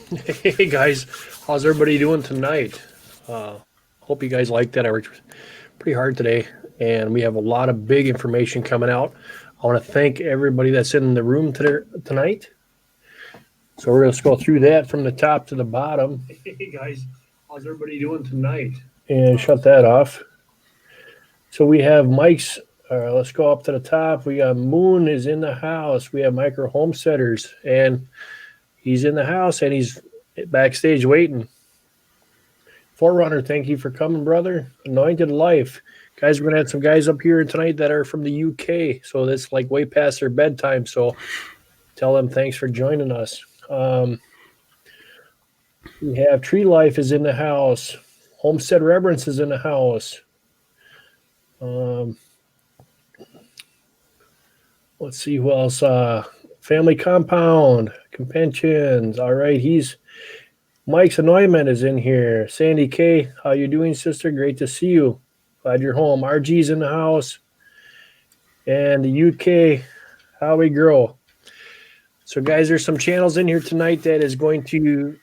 Hey guys, how's everybody doing tonight? Hope you guys like that. I worked pretty hard today, and we have a lot of big information coming out. I want to thank everybody that's in the room tonight. So we're going to go through that from the top to the bottom. Hey guys, how's everybody doing tonight? And shut that off. So we have Mike's. Let's go up to the top. We got Moon is in the house. We have Micro Homesteaders, and he's in the house and he's backstage waiting. Forerunner, thank you for coming, brother. Anointed Life. Guys, we're going to have some guys up here tonight that are from the UK. So that's like way past their bedtime. So tell them thanks for joining us. We have Tree Life is in the house. Homestead Reverence is in the house. Let's see who else. Family Compound, Conventions. All right, Mike's Anointment is in here. Sandy K, how you doing, sister? Great to see you. Glad you're home. RG's in the house. And the UK, how we grow. So, guys, there's some channels in here tonight that is going to,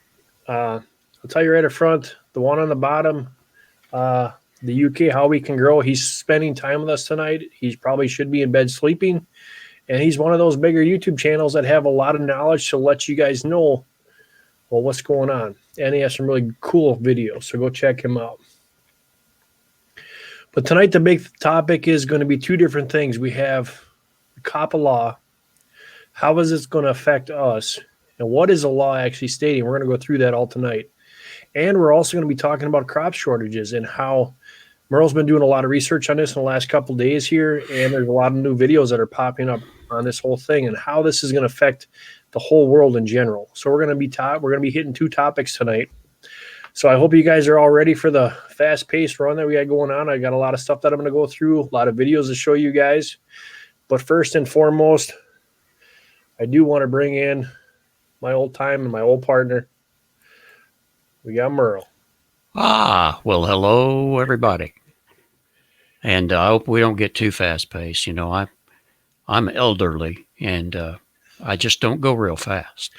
I'll tell you right up front, the one on the bottom, the UK, how we can grow. He's spending time with us tonight. He probably should be in bed sleeping. And he's one of those bigger YouTube channels that have a lot of knowledge to let you guys know, well, what's going on. And he has some really cool videos. So go check him out. But tonight, the big topic is going to be two different things. We have COPPA law. How is this going to affect us? And what is the law actually stating? We're going to go through that all tonight. And we're also going to be talking about crop shortages and how Merle's been doing a lot of research on this in the last couple of days here. And there's a lot of new videos that are popping up on this whole thing and how this is going to affect the whole world in general. So we're going to be hitting two topics tonight. So I hope you guys are all ready for the fast-paced run that we got going on. I got a lot of stuff that I'm going to go through, a lot of videos to show you guys. But first and foremost, I do want to bring in my old time and my old partner. We got Merle. Well, hello, everybody. And I hope we don't get too fast-paced. You know, I'm elderly, and I just don't go real fast.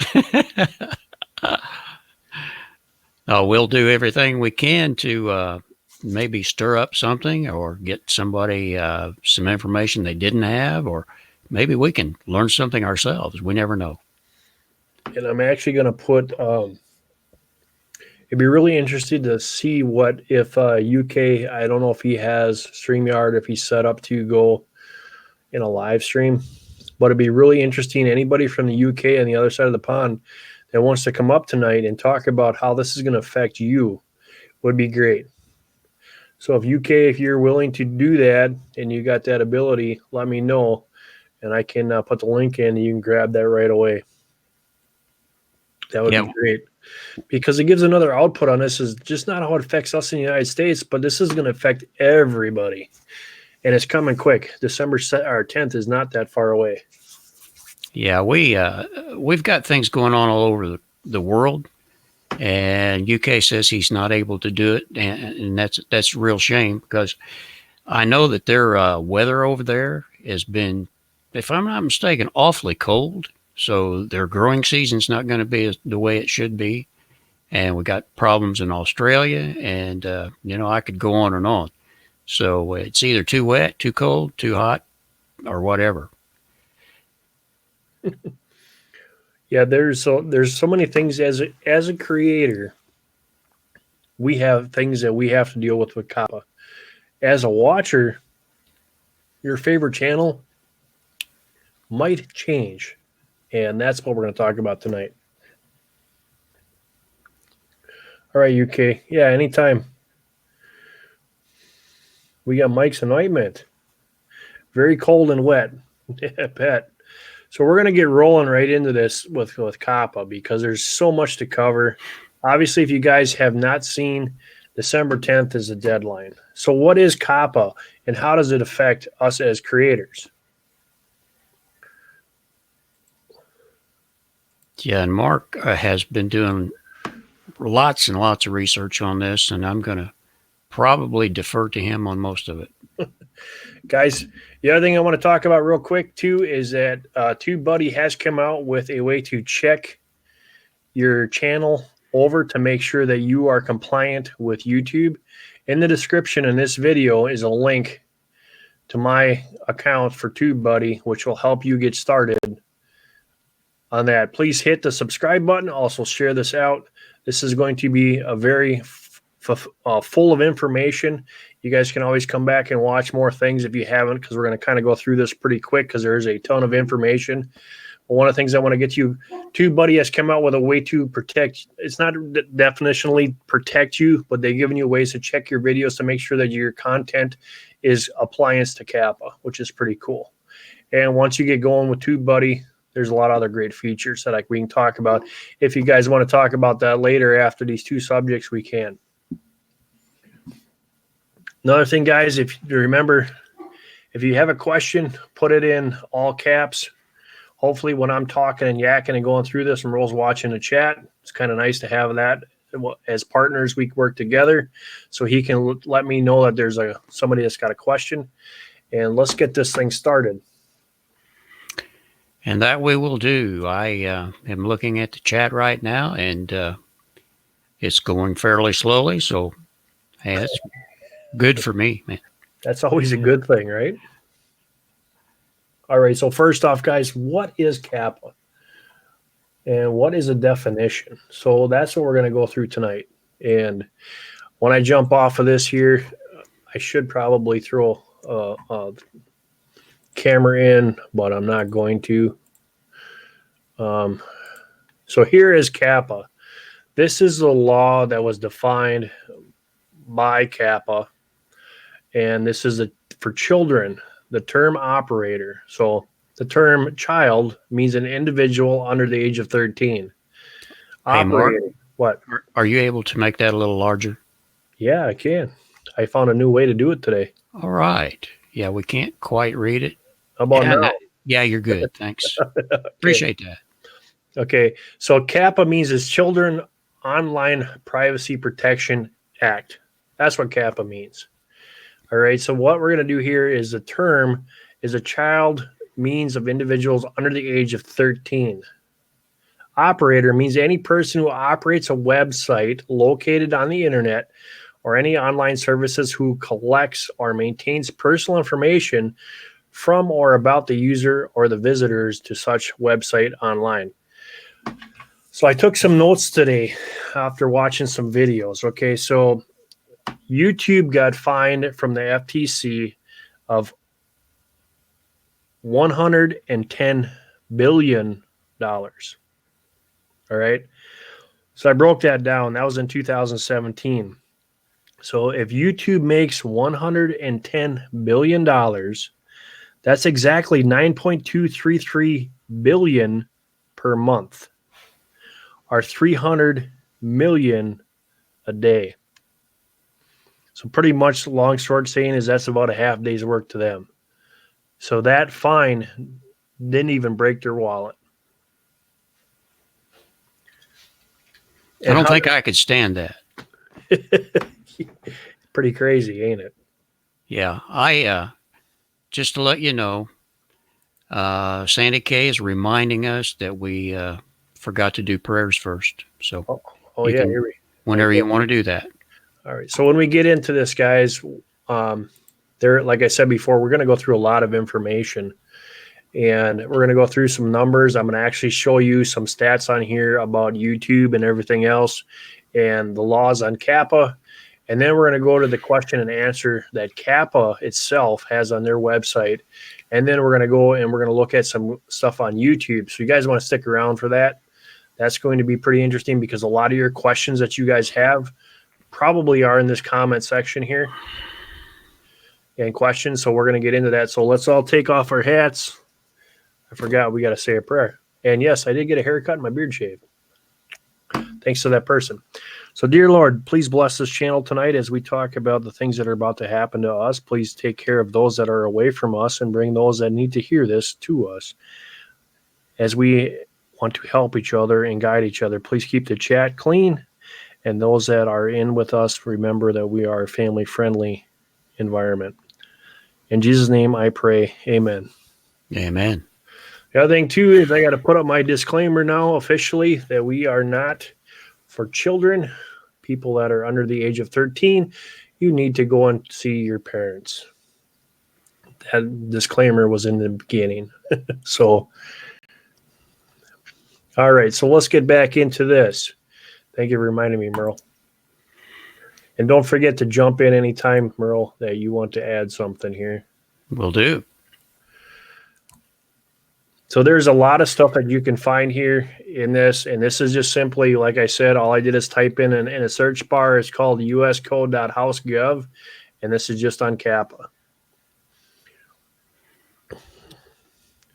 We'll do everything we can to maybe stir up something or get somebody some information they didn't have, or maybe we can learn something ourselves. We never know. And I'm actually going to put it'd be really interesting to see what if UK, I don't know if he has StreamYard, if he's set up to go in a live stream, but it'd be really interesting. Anybody from the UK on the other side of the pond that wants to come up tonight and talk about how this is going to affect you would be great. So if UK, if you're willing to do that and you got that ability, let me know and I can put the link in and you can grab that right away. That would be great because it gives another output on this. Is just not how it affects us in the United States, but this is going to affect everybody. And it's coming quick. December 10th is not that far away. Yeah, we've got things going on all over the world, and UK says he's not able to do it, and that's a real shame because I know that their weather over there has been, if I'm not mistaken, awfully cold. So their growing season's not going to be the way it should be, and we got problems in Australia, and I could go on and on. So it's either too wet, too cold, too hot, or whatever. Yeah, there's so many things as a creator. We have things that we have to deal with COPPA. As a watcher, your favorite channel might change, and that's what we're going to talk about tonight. All right, UK. Yeah, anytime. We got Mike's Anointment. Very cold and wet. Yeah, bet. So we're going to get rolling right into this with COPPA because there's so much to cover. Obviously, if you guys have not seen, December 10th is the deadline. So what is COPPA and how does it affect us as creators? Yeah, and Mark has been doing lots and lots of research on this, and I'm going to probably defer to him on most of it. Guys, the other thing I want to talk about real quick, too, is that TubeBuddy has come out with a way to check your channel over to make sure that you are compliant with YouTube. In the description in this video is a link to my account for TubeBuddy, which will help you get started on that. Please hit the subscribe button. Also share this out. This is going to be a very full of information. You guys can always come back and watch more things if you haven't, because we're going to kind of go through this pretty quick because there's a ton of information. But one of the things I want to get you, TubeBuddy has come out with a way to protect. It's not definitionally protect you, but they're giving you ways to check your videos to make sure that your content is appliance to COPPA, which is pretty cool. And once you get going with TubeBuddy, there's a lot of other great features that we can talk about. If you guys want to talk about that later after these two subjects, we can. Another thing, guys, if you remember, if you have a question, put it in all caps. Hopefully when I'm talking and yakking and going through this and Roll's watching the chat, it's kind of nice to have that. As partners, we work together so he can let me know that there's somebody that's got a question. And let's get this thing started. And that we will do. I am looking at the chat right now, and it's going fairly slowly. So, hey, that's good for me, man. That's always a good thing, right? All right. So first off, guys, what is COPPA? And what is a definition? So that's what we're going to go through tonight. And when I jump off of this here, I should probably throw a camera in, but I'm not going to. So here is COPPA. This is the law that was defined by COPPA, and this is for children. The term operator. So the term child means an individual under the age of 13. Hey, Mark, what? Are you able to make that a little larger? Yeah, I can. I found a new way to do it today. All right. Yeah, we can't quite read it. How about now? Yeah, you're good. Thanks. Okay. Appreciate that. Okay. So COPPA means it's Children Online Privacy Protection Act. That's what COPPA means. All right. So what we're going to do here is the term is a child means of individuals under the age of 13. Operator means any person who operates a website located on the internet or any online services who collects or maintains personal information from or about the user or the visitors to such website online. So I took some notes today after watching some videos. Okay, so YouTube got fined from the FTC of $110 billion. All right. So I broke that down. That was in 2017. So if YouTube makes $110 billion, that's exactly $9.233 billion per month, or $300 million a day. So pretty much long short saying is that's about a half day's work to them. So that fine didn't even break their wallet. I don't think I could stand that. Pretty crazy, ain't it? Yeah. I just to let you know, Sandy K is reminding us that we forgot to do prayers first. So yeah, whenever you want to do that. All right. So when we get into this, guys, like I said before, we're going to go through a lot of information, and we're going to go through some numbers. I'm going to actually show you some stats on here about YouTube and everything else and the laws on COPPA. And then we're going to go to the question and answer that COPPA itself has on their website. And then we're going to go and we're going to look at some stuff on YouTube. So you guys want to stick around for that. That's going to be pretty interesting because a lot of your questions that you guys have probably are in this comment section here and questions. So we're going to get into that. So let's all take off our hats. I forgot we got to say a prayer. And yes, I did get a haircut and my beard shaved. Thanks to that person. So dear Lord, please bless this channel tonight as we talk about the things that are about to happen to us. Please take care of those that are away from us and bring those that need to hear this to us. As we want to help each other and guide each other, please keep the chat clean. And those that are in with us, remember that we are a family-friendly environment. In Jesus' name I pray, amen. Amen. The other thing too is I got to put up my disclaimer now officially that we are not for children. People that are under the age of 13, you need to go and see your parents. That disclaimer was in the beginning. So, all right. So let's get back into this. Thank you for reminding me, Merle. And don't forget to jump in anytime, Merle, that you want to add something here. Will do. So there's a lot of stuff that you can find here in this, and this is just simply, like I said, all I did is type in a search bar. It's called uscode.house.gov, and this is just on COPPA.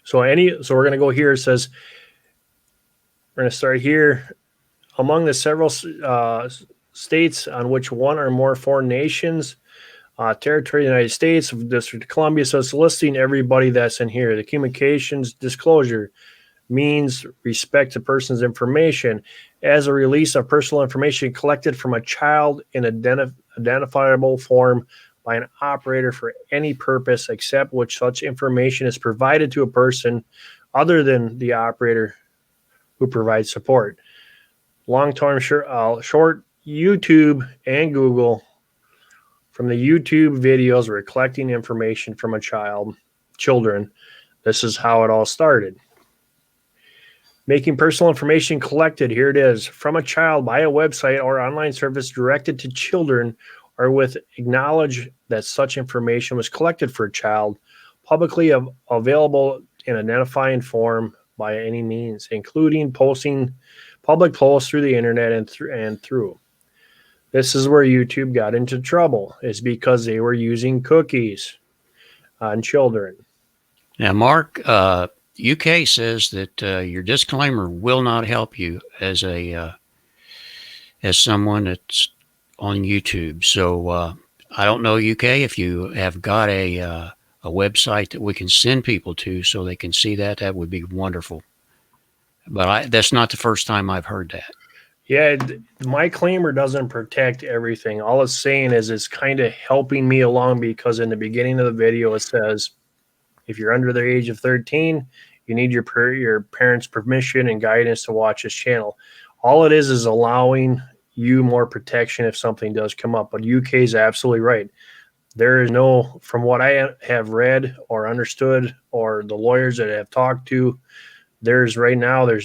So we're going to go here. It says we're going to start here. Among the several states on which one or more foreign nations, territory of the United States, District of Columbia. So it's listing everybody that's in here. The communications disclosure means respect to person's information as a release of personal information collected from a child in identifiable form by an operator for any purpose except which such information is provided to a person other than the operator who provides support. Long-term short, YouTube and Google. From the YouTube videos, we're collecting information from children. This is how it all started. Making personal information collected, here it is, from a child by a website or online service directed to children or with acknowledge that such information was collected for a child, publicly available in identifying form by any means, including posting public posts through the internet and through. This is where YouTube got into trouble, is because they were using cookies on children. Now, Mark, UK says that your disclaimer will not help you as someone that's on YouTube. So I don't know, UK, if you have got a website that we can send people to so they can see that, that would be wonderful. But that's not the first time I've heard that. Yeah, my claimer doesn't protect everything. All it's saying is it's kind of helping me along, because in the beginning of the video it says if you're under the age of 13, you need your parents' permission and guidance to watch this channel. All it is allowing you more protection if something does come up. But UK is absolutely right. There is no, from what I have read or understood, or the lawyers that I have talked to, there's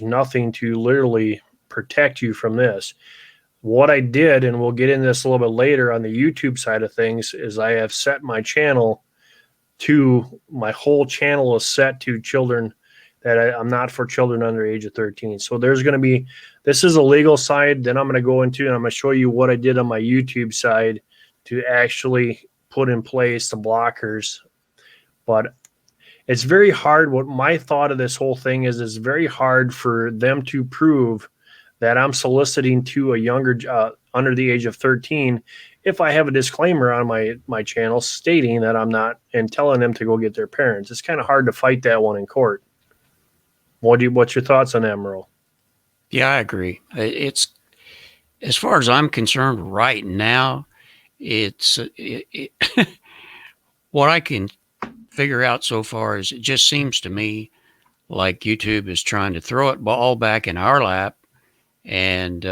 nothing to literally protect you from this. What I did, and we'll get into this a little bit later on the YouTube side of things, is I have set my whole channel is set to children that I'm not for children under the age of 13. So there's going to be, this is a legal side. Then I'm going to go into, and I'm going to show you what I did on my YouTube side to actually put in place the blockers. But it's very hard. What my thought of this whole thing is, it's very hard for them to prove that I'm soliciting to a younger, under the age of 13, if I have a disclaimer on my channel stating that I'm not, and telling them to go get their parents. It's kind of hard to fight that one in court. What's your thoughts on that, Merle? Yeah, I agree. It's, as far as I'm concerned right now, it's what I can figure out so far is it just seems to me like YouTube is trying to throw it all back in our lap, and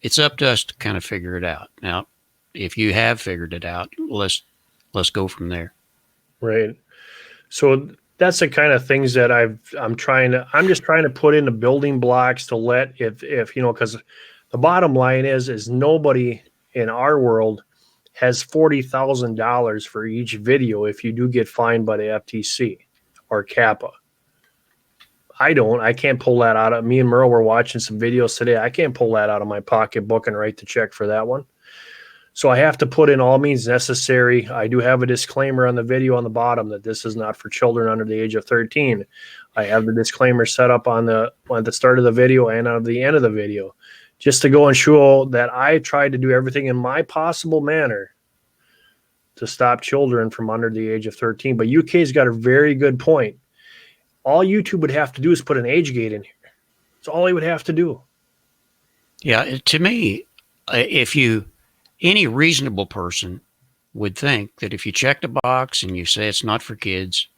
it's up to us to kind of figure it out. Now, if you have figured it out, let's go from there. Right. So that's the kind of things that I'm just trying to put in the building blocks to let, if because the bottom line is nobody in our world has $40,000 for each video if you do get fined by the FTC or COPPA. I can't pull that out of, me and Merle were watching some videos today. I can't pull that out of my pocketbook and write the check for that one. So I have to put in all means necessary. I do have a disclaimer on the video on the bottom that this is not for children under the age of 13. I have the disclaimer set up at the start of the video and at the end of the video, just to go and show that I tried to do everything in my possible manner to stop children from under the age of 13. But UK's got a very good point. All YouTube would have to do is put an age gate in here. That's all he would have to do. Yeah, to me, any reasonable person would think that if you check the box and you say it's not for kids,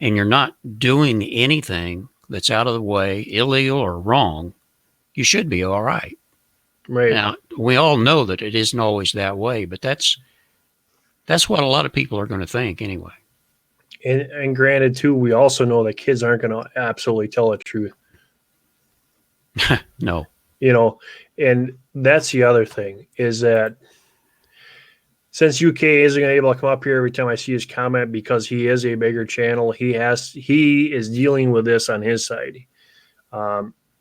and you're not doing anything that's out of the way, illegal or wrong, you should be all right. Right. Now, we all know that it isn't always that way, but that's what a lot of people are going to think anyway. And granted, too, we also know that kids aren't going to absolutely tell the truth. No. You know, and that's the other thing is that since UK isn't going to be able to come up here every time I see his comment because he is a bigger channel, he is dealing with this on his side.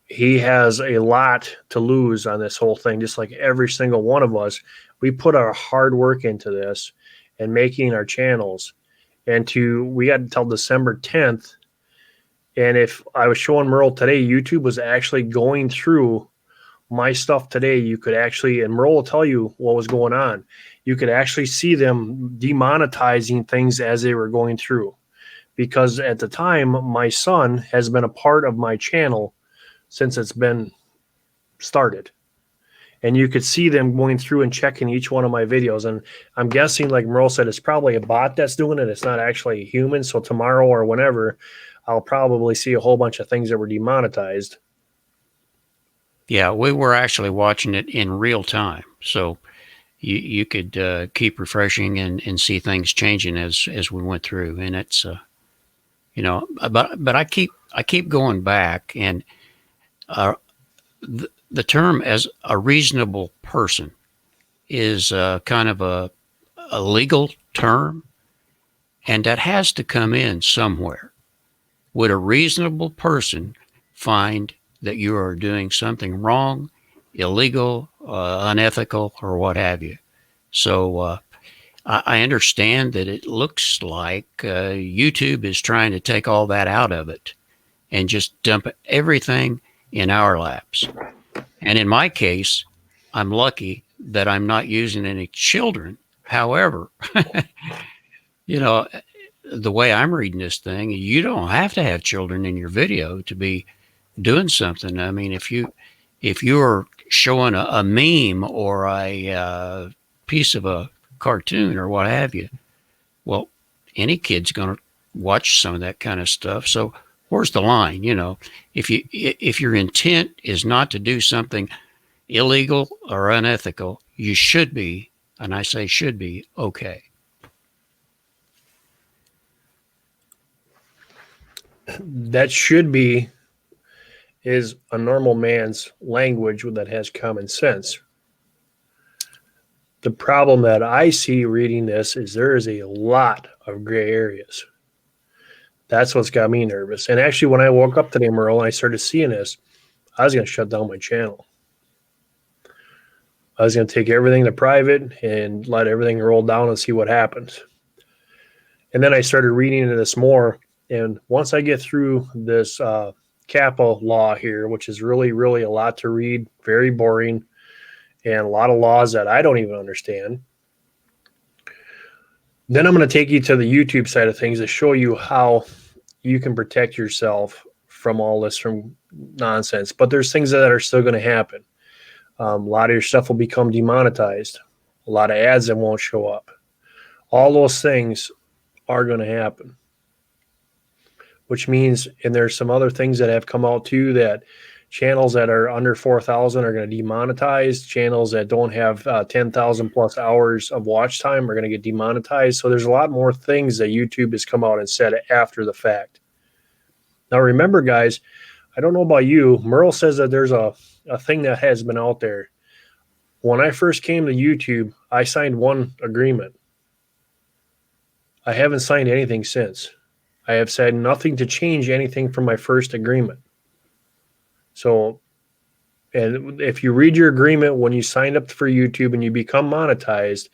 He has a lot to lose on this whole thing, just like every single one of us. We put our hard work into this and making our channels, and we got until December 10th. And if I was showing Merle today, YouTube was actually going through my stuff today. You could actually, and Merle will tell you what was going on. You could actually see them demonetizing things as they were going through. Because at the time, my son has been a part of my channel since it's been started. And you could see them going through and checking each one of my videos. And I'm guessing, like Merle said, it's probably a bot that's doing it. It's not actually a human. So tomorrow or whenever, I'll probably see a whole bunch of things that were demonetized. Yeah, we were actually watching it in real time. So you could keep refreshing and see things changing as we went through. And it's, but I keep going back, and the term as a reasonable person is kind of a legal term, and that has to come in somewhere. Would a reasonable person find that you are doing something wrong, illegal, unethical, or what have you? So I understand that it looks like YouTube is trying to take all that out of it and just dump everything in our laps. And in my case, I'm lucky that I'm not using any children. However, the way I'm reading this thing, you don't have to have children in your video to be doing something. I mean, if you're showing a meme or a piece of a cartoon or what have you, well, any kid's going to watch some of that kind of stuff. So where's the line? If your intent is not to do something illegal or unethical, you should be, and I say should be, okay. That should be is a normal man's language that has common sense. The problem that I see reading this is there is a lot of gray areas. That's what's got me nervous. And actually, when I woke up today, Merle, and I started seeing this, I was going to shut down my channel. I was going to take everything to private and let everything roll down and see what happens. And then I started reading into this more. And once I get through this COPPA law here, which is really, really a lot to read, very boring, and a lot of laws that I don't even understand, then I'm going to take you to the YouTube side of things to show you how you can protect yourself from all this, from nonsense. But there's things that are still going to happen. A lot of your stuff will become demonetized. A lot of ads that won't show up. All those things are going to happen. Which means, and there's some other things that have come out too, that channels that are under 4,000 are going to demonetize. Channels that don't have 10,000 plus hours of watch time are going to get demonetized. So there's a lot more things that YouTube has come out and said after the fact. Now remember, guys, I don't know about you. Merle says that there's a thing that has been out there. When I first came to YouTube, I signed one agreement. I haven't signed anything since. I have said nothing to change anything from my first agreement. So, and if you read your agreement when you signed up for YouTube and you become monetized,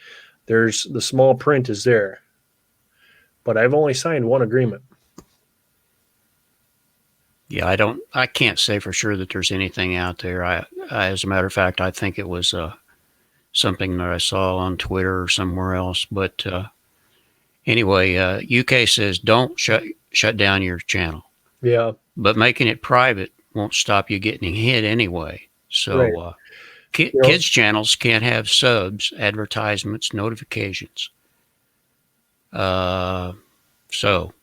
there's the small print is there. But I've only signed one agreement. Yeah, I can't say for sure that there's anything out there. I as a matter of fact, I think it was something that I saw on Twitter or somewhere else. But anyway, UK says don't shut down your channel. Yeah. But making it private won't stop you getting hit anyway. So Right. Kids channels can't have subs, advertisements, notifications. So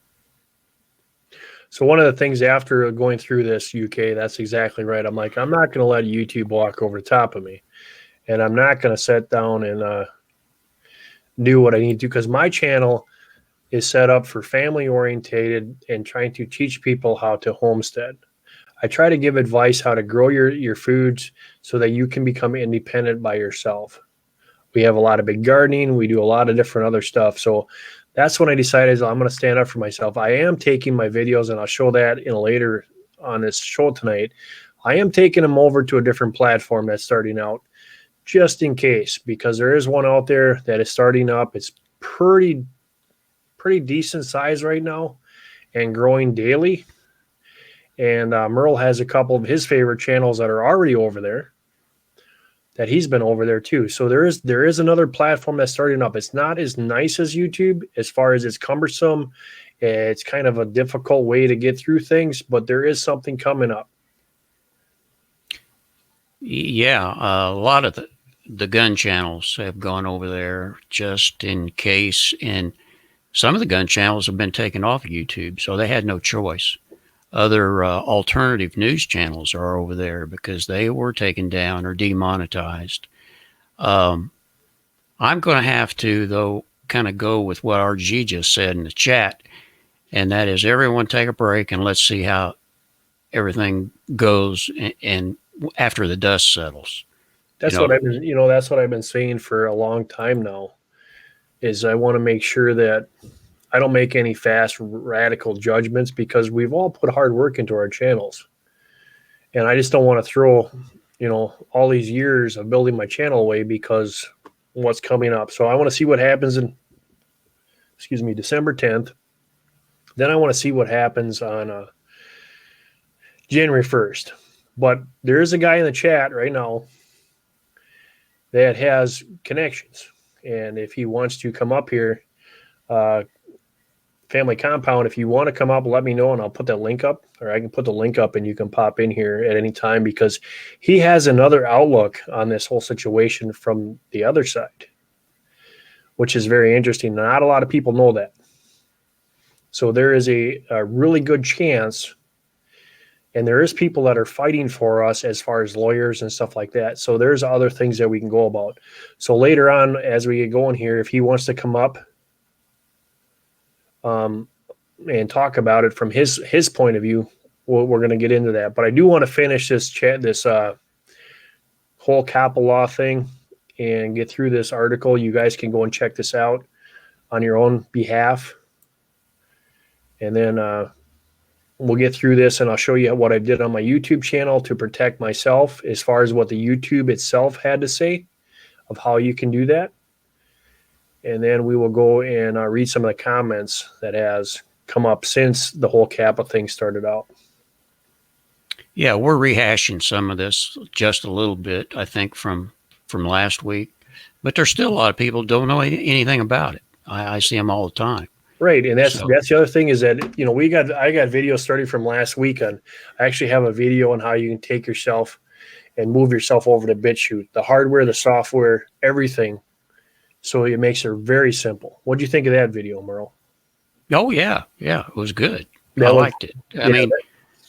So one of the things after going through this, UK, that's exactly right. I'm like, I'm not going to let YouTube walk over the top of me, and I'm not going to sit down and do what I need to, because my channel is set up for family orientated and trying to teach people how to homestead. I try to give advice how to grow your foods so that you can become independent by yourself. We have a lot of big gardening. We do a lot of different other stuff. So that's when I decided I'm going to stand up for myself. I am taking my videos, and I'll show that in a later on this show tonight. I am taking them over to a different platform that's starting out, just in case, because there is one out there that is starting up. It's pretty decent size right now and growing daily. And Merle has a couple of his favorite channels that are already over there, that he's been over there too. So there is another platform that's starting up. It's not as nice as YouTube as far as it's cumbersome. It's kind of a difficult way to get through things, but there is something coming up. Yeah, a lot of the gun channels have gone over there just in case, and some of the gun channels have been taken off of YouTube, so they had no choice. Other alternative news channels are over there because they were taken down or demonetized. I'm going to have to, though, kind of go with what RG just said in the chat, and that is everyone take a break and let's see how everything goes and after the dust settles. That's what I've been saying for a long time now, is I want to make sure that I don't make any fast, radical judgments, because we've all put hard work into our channels. And I just don't want to throw, all these years of building my channel away because what's coming up. So I want to see what happens in, December 10th. Then I want to see what happens on January 1st. But there is a guy in the chat right now that has connections. And if he wants to come up here, Family Compound, if you want to come up, let me know and I'll put that link up, or I can put the link up and you can pop in here at any time, because he has another outlook on this whole situation from the other side, which is very interesting. Not a lot of people know that. So there is a really good chance, and there is people that are fighting for us as far as lawyers and stuff like that. So there's other things that we can go about. So later on, as we get going here, if he wants to come up, and talk about it from his point of view, we're going to get into that. But I do want to finish this whole COPPA law thing and get through this article. You guys can go and check this out on your own behalf, and then we'll get through this, and I'll show you what I did on my YouTube channel to protect myself as far as what the YouTube itself had to say of how you can do that. And then we will go and read some of the comments that has come up since the whole COPPA thing started out. Yeah, we're rehashing some of this just a little bit, I think, from last week. But there's still a lot of people who don't know anything about it. I see them all the time. Right, and that's the other thing is that I got videos starting from last week on. I actually have a video on how you can take yourself and move yourself over to BitChute, the hardware, the software, everything. So it makes it very simple. What do you think of that video, Merle? Oh, yeah, it was good. I liked it. I mean,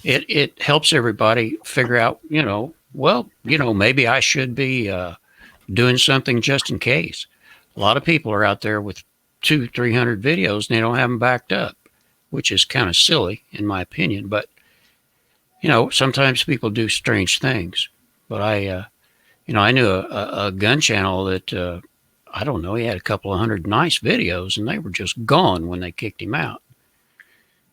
it helps everybody figure out, maybe I should be doing something just in case. A lot of people are out there with 200-300 videos and they don't have them backed up, which is kind of silly in my opinion. But, sometimes people do strange things. But I knew a gun channel that, I don't know, he had a couple of hundred nice videos and they were just gone when they kicked him out.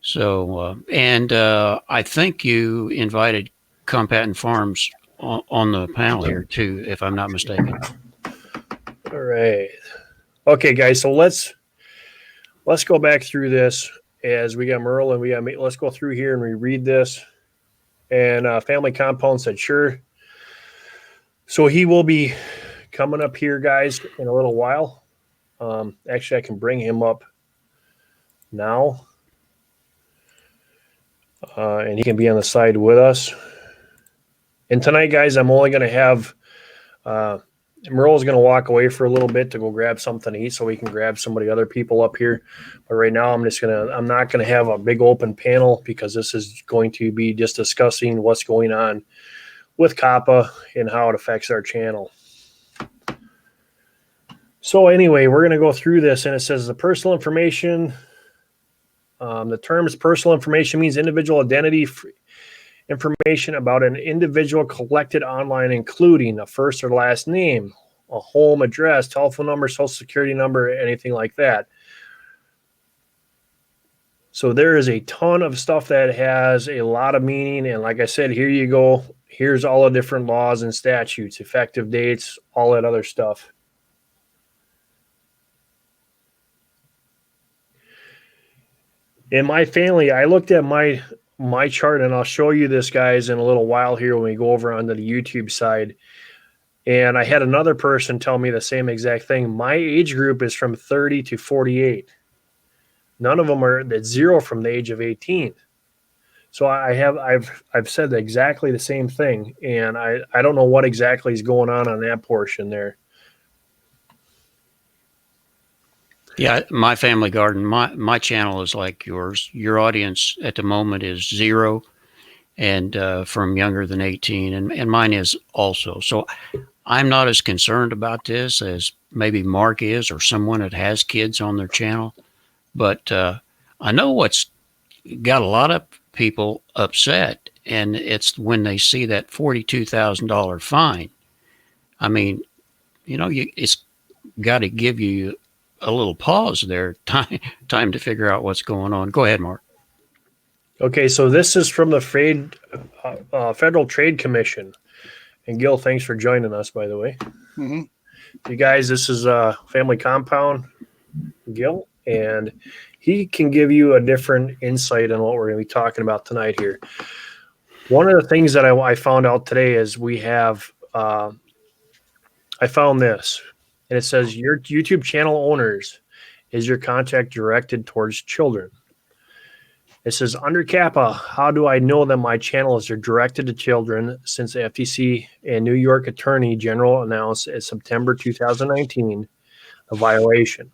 So, I think you invited Compat Farms on the panel here too, if I'm not mistaken. All right. Okay, guys. So let's go back through this as we got Merle and let's go through here and reread this. And Family Compound said, sure. So he will be coming up here, guys, in a little while. Actually, I can bring him up now. And he can be on the side with us. And tonight, guys, I'm only going to have Merle's going to walk away for a little bit to go grab something to eat so we can grab other people up here. But right now I'm not going to have a big open panel because this is going to be just discussing what's going on with COPPA and how it affects our channel. So anyway, we're going to go through this, and it says the personal information. The terms personal information means individual identity information about an individual collected online, including a first or last name, a home address, telephone number, social security number, anything like that. So there is a ton of stuff that has a lot of meaning. And like I said, here you go. Here's all the different laws and statutes, effective dates, all that other stuff. In my family, I looked at my chart, and I'll show you this, guys, in a little while here when we go over onto the YouTube side. And I had another person tell me the same exact thing. My age group is from 30 to 48. None of them are at zero from the age of 18. So I've said exactly the same thing, and I don't know what exactly is going on that portion there. Yeah, my family garden, my channel is like yours. Your audience at the moment is 0 and from younger than 18, and mine is also. So I'm not as concerned about this as maybe Mark is, or someone that has kids on their channel. But I know what's got a lot of people upset, and it's when they see that $42,000 fine. I mean, it's got to give you a little pause there, time to figure out what's going on. Go ahead, Mark. Okay, so this is from the Federal Trade Commission. And Gil, thanks for joining us, by the way. Mm-hmm. You guys, this is Family Compound, Gil, and he can give you a different insight on what we're going to be talking about tonight here. One of the things that I found out today is we have, I found this, and it says your YouTube channel owners is your contact directed towards children. It says, under COPPA, how do I know that my channels are directed to children since the FTC and New York Attorney General announced in September 2019 a violation?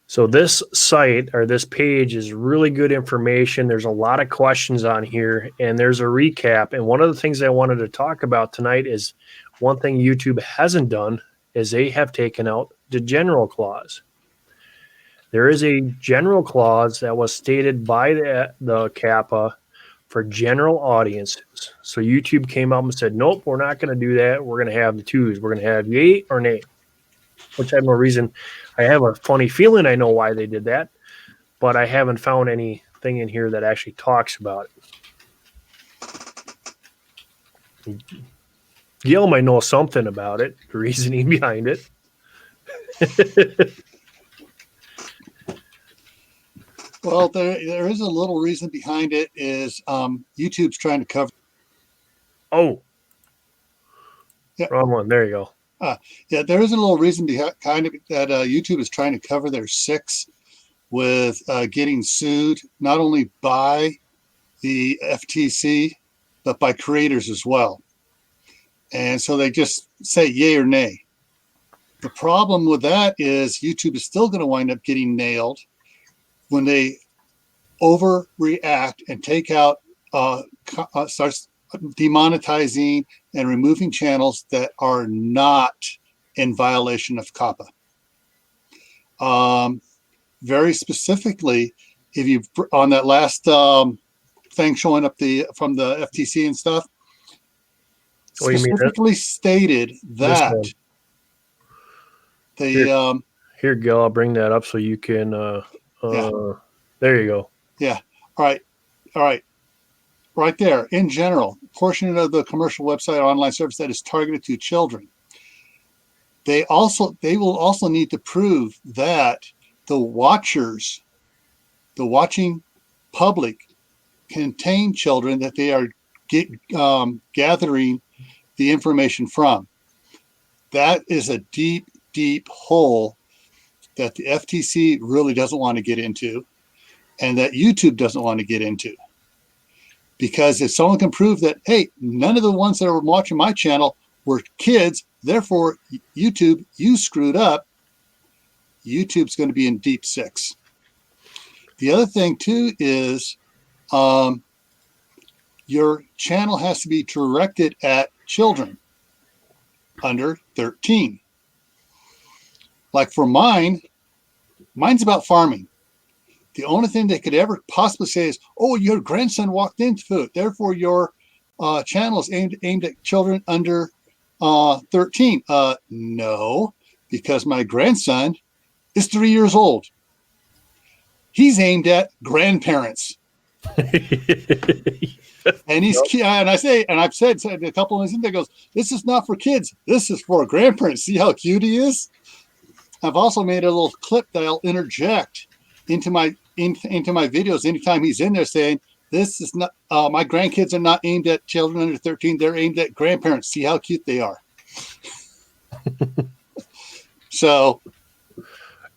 So this site or this page is really good information. There's a lot of questions on here, and there's a recap. And one of the things I wanted to talk about tonight is one thing YouTube hasn't done is they have taken out the general clause. There is a general clause that was stated by the COPPA for general audiences. So YouTube came out and said, nope, we're not going to do that. We're going to have the twos. We're going to have yay or nay, which I have no reason. I have a funny feeling I know why they did that, but I haven't found anything in here that actually talks about it. Gil might know something about it, the reasoning behind it. Well, there is a little reason behind it. Is YouTube's trying to cover. Oh, yeah. Wrong one. There you go. Yeah, there is a little reason behind it that YouTube is trying to cover their 6 with getting sued not only by the FTC but by creators as well. And so they just say yay or nay. The problem with that is YouTube is still going to wind up getting nailed when they overreact and take out, starts demonetizing and removing channels that are not in violation of COPPA. Very specifically, if you on that last thing showing up from the FTC and stuff, specifically stated that the here, Gil, I'll bring that up so you can. Yeah. There you go. Yeah. All right. Right there. In general, portion of the commercial website or online service that is targeted to children. They will also need to prove that the watching public contain children that they are gathering the information from. That is a deep, deep hole that the FTC really doesn't want to get into, and that YouTube doesn't want to get into. Because if someone can prove that, hey, none of the ones that are watching my channel were kids. Therefore, YouTube, you screwed up. YouTube's going to be in deep 6. The other thing, too, is your channel has to be directed at children under 13. Like for mine's about farming. The only thing they could ever possibly say is, oh, your grandson walked into it. Therefore, your channel is aimed at children under 13. No, because my grandson is 3 years old. He's aimed at grandparents. And he's and I've said a couple of things that goes, this is not for kids. This is for grandparents. See how cute he is? I've also made a little clip that I'll interject into my videos anytime he's in there saying, this is not my grandkids are not aimed at children under 13. They're aimed at grandparents. See how cute they are. So,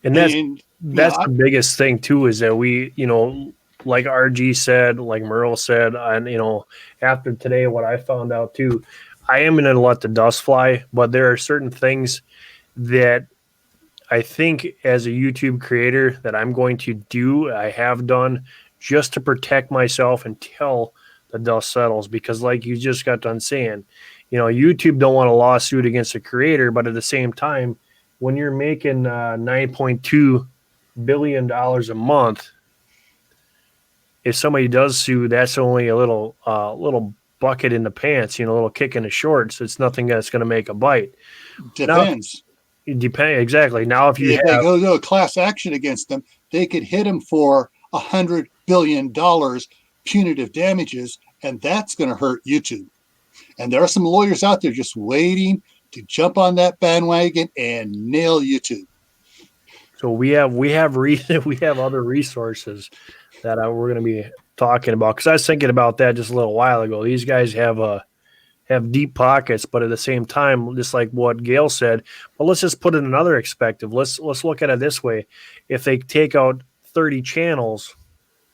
and that's the biggest thing too, is that we, like RG said, like Merle said, and after today, what I found out too, I am going to let the dust fly, but there are certain things that I think as a YouTube creator that I'm going to do, I have done, just to protect myself until the dust settles. Because like you just got done saying, YouTube don't want a lawsuit against the creator, but at the same time, when you're making $9.2 billion a month, if somebody does sue, that's only a little bucket in the pants, a little kick in the shorts. It's nothing that's going to make a bite. Depends. Exactly. Now, if they go to a class action against them, they could hit them for $100 billion punitive damages, and that's going to hurt YouTube. And there are some lawyers out there just waiting to jump on that bandwagon and nail YouTube. So we have other resources that we're going to be talking about, because I was thinking about that just a little while ago. These guys have deep pockets, but at the same time, just like what Gail said, but let's just put it in another perspective. Let's look at it this way. If they take out 30 channels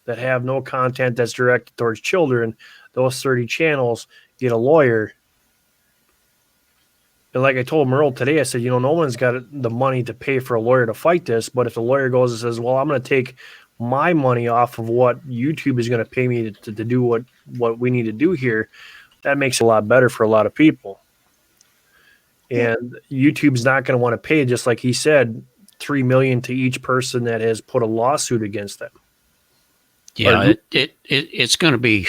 that have no content that's directed towards children, those 30 channels get a lawyer. And like I told Merle today, I said, no one's got the money to pay for a lawyer to fight this. But if the lawyer goes and says, well, I'm going to take my money off of what YouTube is going to pay me to do what we need to do here, that makes it a lot better for a lot of people. And YouTube's not going to want to pay, just like he said, $3 million to each person that has put a lawsuit against them. Yeah, it's going to be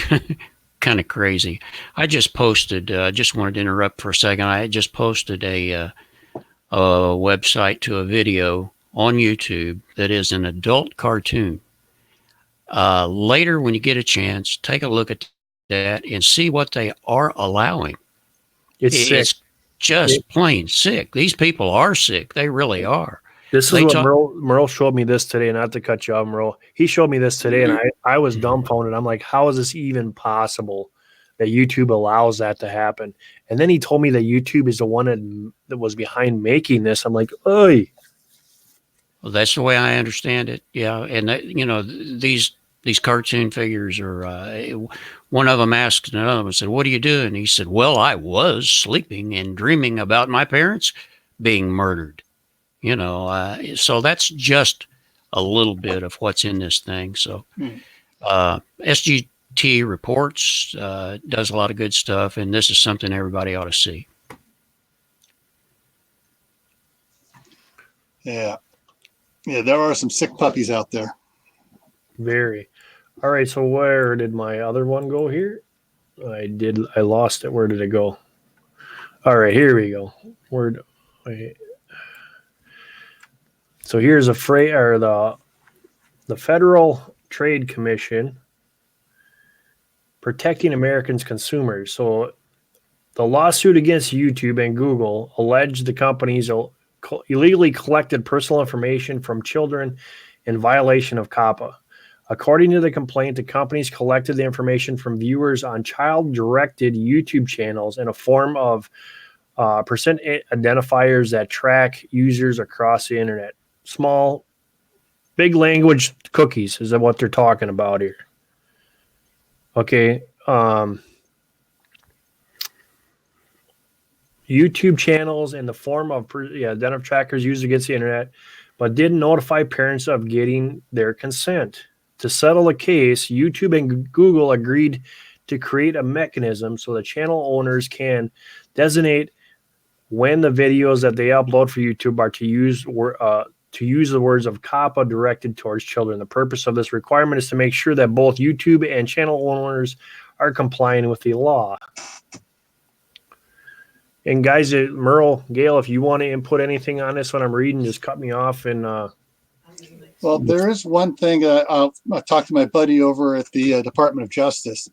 kind of crazy. I just posted. Just wanted to interrupt for a second. I just posted a website to a video on YouTube that is an adult cartoon. Later, when you get a chance, take a look at that and see what they are allowing. It's just plain sick. These people are sick. They really are. This is what Merle showed me this today, not to cut you off, Merle. He showed me this today, and I was dumbfounded. I'm like, how is this even possible that YouTube allows that to happen? And then he told me that YouTube is the one that was behind making this. I'm like, oy. Well, that's the way I understand it. Yeah, and these cartoon figures are. One of them asked another one, said, "What are you doing?" He said, "Well, I was sleeping and dreaming about my parents being murdered." So that's just a little bit of what's in this thing. So SGT Reports does a lot of good stuff, and this is something everybody ought to see. Yeah, there are some sick puppies out there. Very. All right, so where did my other one go here? I lost it. Where did it go? All right, here we go. So here's the Federal Trade Commission protecting Americans' consumers. So the lawsuit against YouTube and Google alleged the companies illegally collected personal information from children in violation of COPPA. According to the complaint, the companies collected the information from viewers on child-directed YouTube channels in a form of percent identifiers that track users across the internet. Small, big language cookies is what they're talking about here. Okay. YouTube channels in the form of identity trackers used against the internet, but didn't notify parents of getting their consent. To settle the case, YouTube and Google agreed to create a mechanism so the channel owners can designate when the videos that they upload for YouTube are to use the words of COPPA directed towards children. The purpose of this requirement is to make sure that both YouTube and channel owners are complying with the law. And guys, Merle, Gail, if you want to input anything on this when I'm reading, just cut me off. And well, there is one thing I talked to my buddy over at the Department of Justice.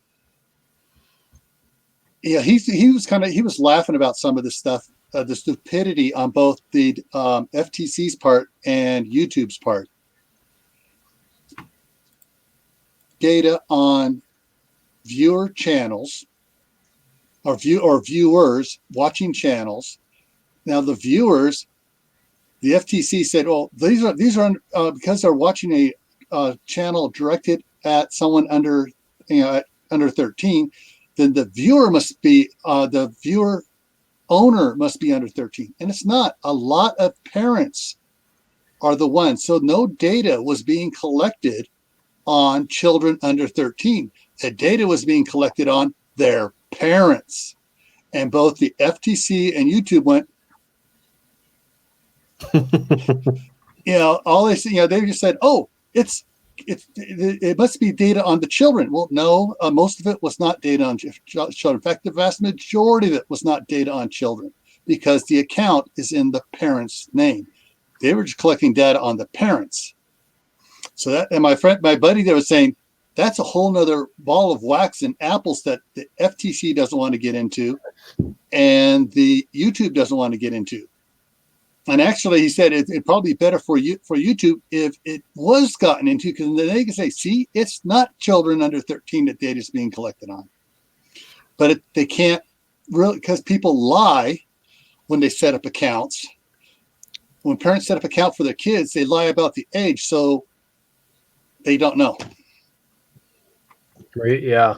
Yeah, he was laughing about some of this stuff, the stupidity on both the FTC's part and YouTube's part. Data on viewer channels or viewers watching channels. Now the viewers, the FTC said, "Well, these are because they're watching a channel directed at someone under 13. Then the viewer must be the viewer owner must be under 13." And it's not. A lot of parents are the ones. So no data was being collected on children under 13. The data was being collected on their parents. And both the FTC and YouTube went, all they say, they just said, "Oh, it must be data on the children." Well, no, most of it was not data on children. In fact, the vast majority of it was not data on children because the account is in the parent's name. They were just collecting data on the parents. So that, and my buddy there was saying, that's a whole nother ball of wax and apples that the FTC doesn't want to get into and the YouTube doesn't want to get into. And actually, he said it'd probably be better for YouTube if it was gotten into, because then they can say, "See, it's not children under 13 that data is being collected on." But they can't really, because people lie when they set up accounts. When parents set up account for their kids, they lie about the age, so they don't know. Right? Yeah.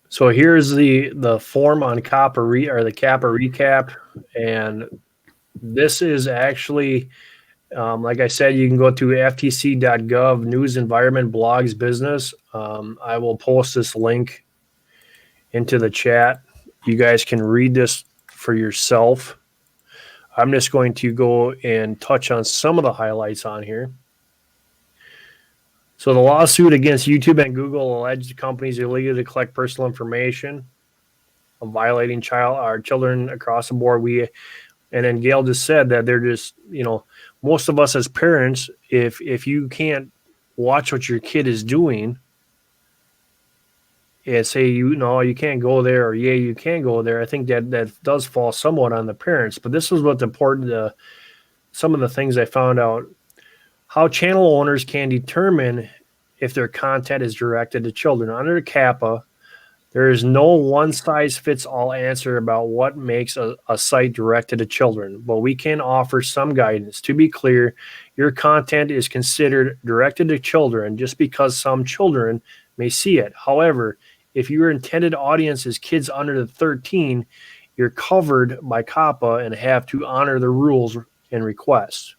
So here's the form on COPPA or the COPPA recap, and this is actually, like I said, you can go to ftc.gov, news, environment, blogs, business. I will post this link into the chat. You guys can read this for yourself. I'm just going to go and touch on some of the highlights on here. So the lawsuit against YouTube and Google alleged companies illegally to collect personal information of violating children across the board. And then Gail just said that they're just, most of us as parents, if you can't watch what your kid is doing and say, you can't go there, or yeah, you can go there, I think that does fall somewhat on the parents. But this is what's important. Some of the things I found out, how channel owners can determine if their content is directed to children. Under COPPA, there is no one-size-fits-all answer about what makes a site directed to children, but we can offer some guidance. To be clear, your content is considered directed to children just because some children may see it. However, if your intended audience is kids under 13, you're covered by COPPA and have to honor the rules and requests.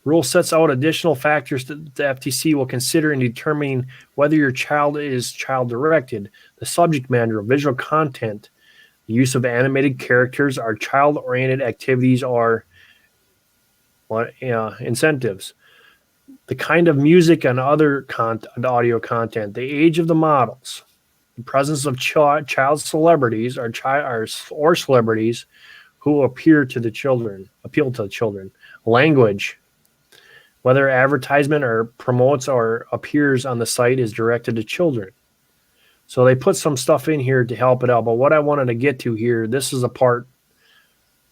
Rule sets out additional factors that the FTC will consider in determining whether your child is child-directed. The subject matter, visual content, the use of animated characters, are child-oriented activities, or incentives. The kind of music and other audio content, the age of the models, the presence of child celebrities or celebrities who appeal to the children, language, whether advertisement or promotes or appears on the site is directed to children. So they put some stuff in here to help it out. But what I wanted to get to here, this is a part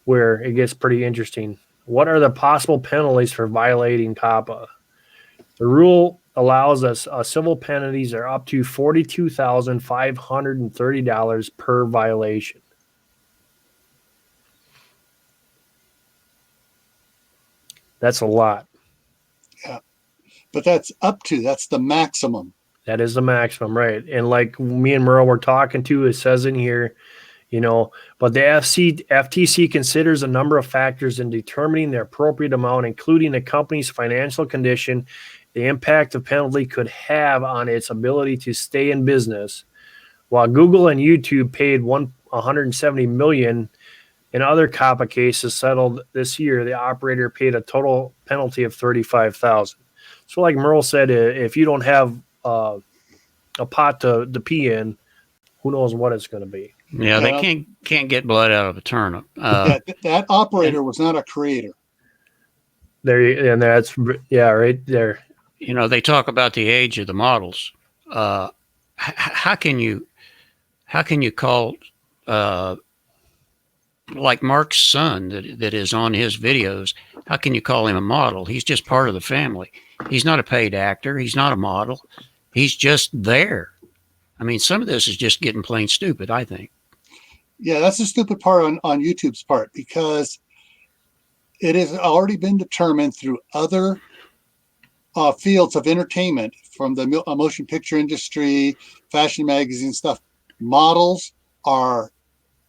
where it gets pretty interesting. What are the possible penalties for violating COPPA? The rule allows us civil penalties are up to $42,530 per violation. That's a lot. Yeah, but that's the maximum. That is the maximum, right? And like me and Merle were talking to, it says in here, you know, but the FTC considers a number of factors in determining the appropriate amount, including the company's financial condition, the impact a penalty could have on its ability to stay in business. While Google and YouTube paid $170 million in other COPPA cases settled this year, the operator paid a total penalty of $35,000. So, like Merle said, if you don't have a pot to pee in, who knows what it's going to be. Yeah, they can't get blood out of a turnip. That operator was not a creator. There, and that's right there. You know, they talk about the age of the models. How can you call like Mark's son that is on his videos? How can you call him a model? He's just part of the family. He's not a paid actor. He's not a model. He's just there. I mean, some of this is just getting plain stupid, I think. Yeah, that's the stupid part on YouTube's part, because it has already been determined through other fields of entertainment, from the motion picture industry, fashion magazine stuff. Models are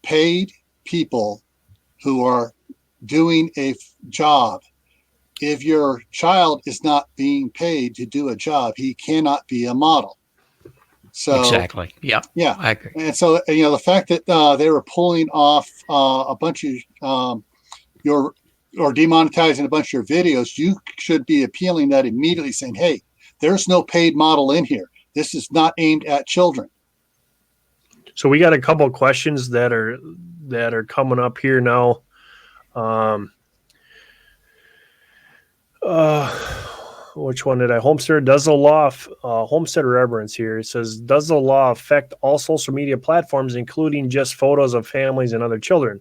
paid people who are doing a job. If your child is not being paid to do a job, he cannot be a model. So exactly. Yeah. I agree. And so, you know, the fact that they were pulling off a bunch of or demonetizing a bunch of your videos, you should be appealing that immediately, saying, hey, there's no paid model in here. This is not aimed at children. So we got a couple of questions that are coming up here now. Which one did I? Homestead, does the law, Homestead Reverence here, it says, does the law affect all social media platforms, including just photos of families and other children?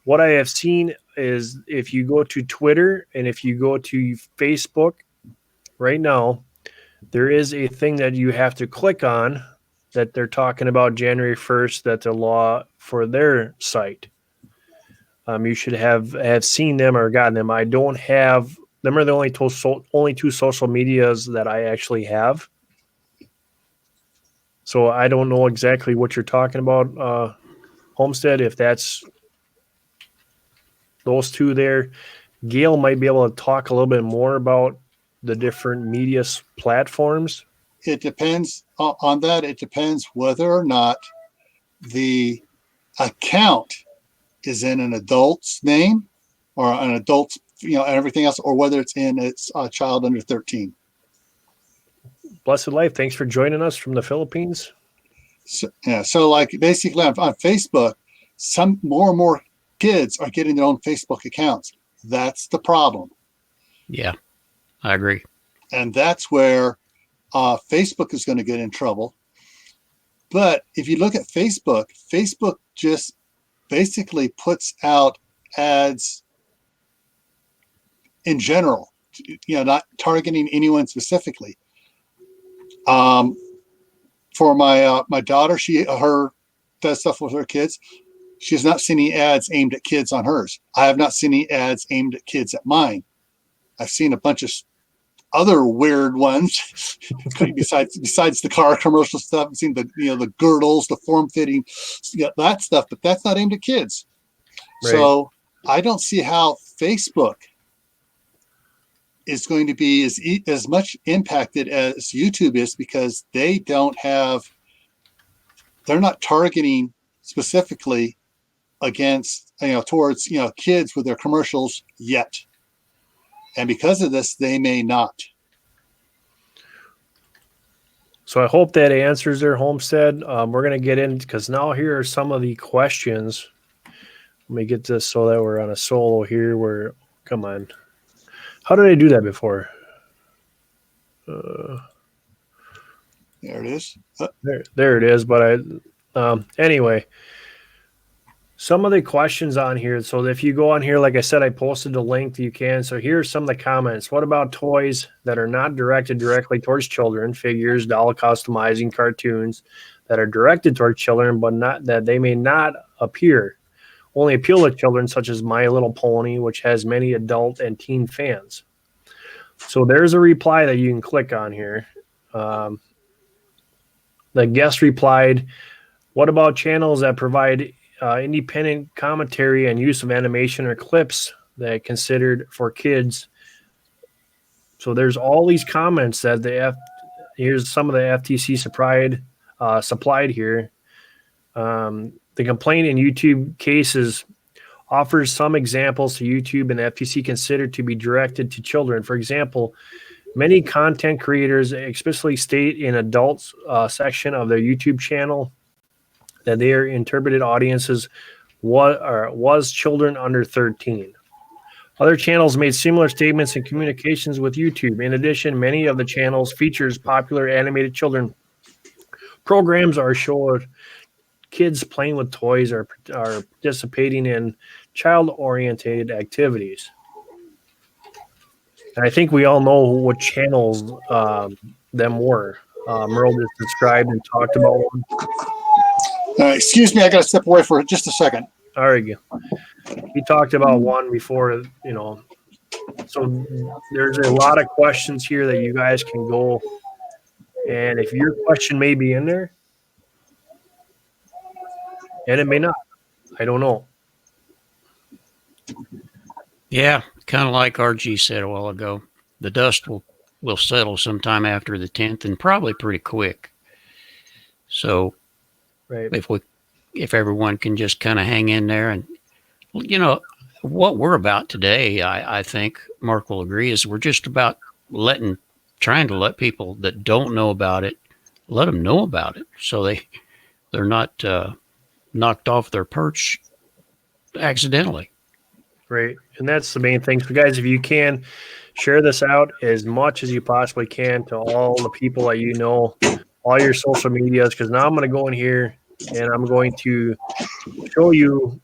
What I have seen is if you go to Twitter and if you go to Facebook right now, there is a thing that you have to click on that they're talking about January 1st, that the law for their site. You should have seen them or gotten them. I don't have them. Are the only two social medias that I actually have. So I don't know exactly what you're talking about, Homestead, if that's those two there. Gail might be able to talk a little bit more about the different media platforms. It depends on that. It depends whether or not the account is in an adult's name or an adult's, you know, and everything else, or whether it's in its child under 13. Blessed Life, thanks for joining us from the Philippines. So like basically on Facebook, some more and more kids are getting their own Facebook accounts. That's the problem. Yeah, I agree. And that's where Facebook is going to get in trouble. But if you look at Facebook, Facebook just basically puts out ads in general, you know, not targeting anyone specifically. For my daughter, her does stuff with her kids. She's not seen any ads aimed at kids on hers. I have not seen any ads aimed at kids at mine. I've seen a bunch of other weird ones besides the car commercial stuff. I've seen the girdles, the form fitting, that stuff, but that's not aimed at kids. Right. So I don't see how Facebook is going to be as much impacted as YouTube is, because they're not targeting specifically against, towards, kids with their commercials yet. And because of this, they may not. So I hope that answers their Homestead. We're going to get in, because now here are some of the questions. Let me get this so that we're on a solo here. Come on. How did I do that before? There it is. There it is. But anyway, some of the questions on here. So if you go on here, like I said, I posted the link that you can. So here's some of the comments. What about toys that are not directed directly towards children, figures, doll customizing, cartoons that are directed towards children, but not that they may not only appeal to children, such as My Little Pony, which has many adult and teen fans. So there's a reply that you can click on here. The guest replied, what about channels that provide independent commentary and use of animation or clips that considered for kids. So there's all these comments that here's some of the FTC supplied here. The complaint in YouTube cases offers some examples to YouTube and the FTC considered to be directed to children. For example, many content creators explicitly state in adults section of their YouTube channel that their interpreted audiences was children under 13. Other channels made similar statements in communications with YouTube. In addition, many of the channels features popular animated children programs or showed kids playing with toys or are participating in child-oriented activities. And I think we all know what channels them were. Merle just described and talked about one. Excuse me, I got to step away for just a second. All right, he talked about one before, So there's a lot of questions here that you guys can go, and if your question may be in there, and it may not, I don't know. Yeah, kind of like RG said a while ago, the dust will settle sometime after the 10th, and probably pretty quick. So, right, if everyone can just kind of hang in there, and what we're about today, I think Mark will agree, is we're just about trying to let people that don't know about it, let them know about it, so they're not knocked off their perch accidentally. Right, and that's the main thing. So, guys, if you can share this out as much as you possibly can to all the people that you know, all your social medias, because now I'm going to go in here and I'm going to show you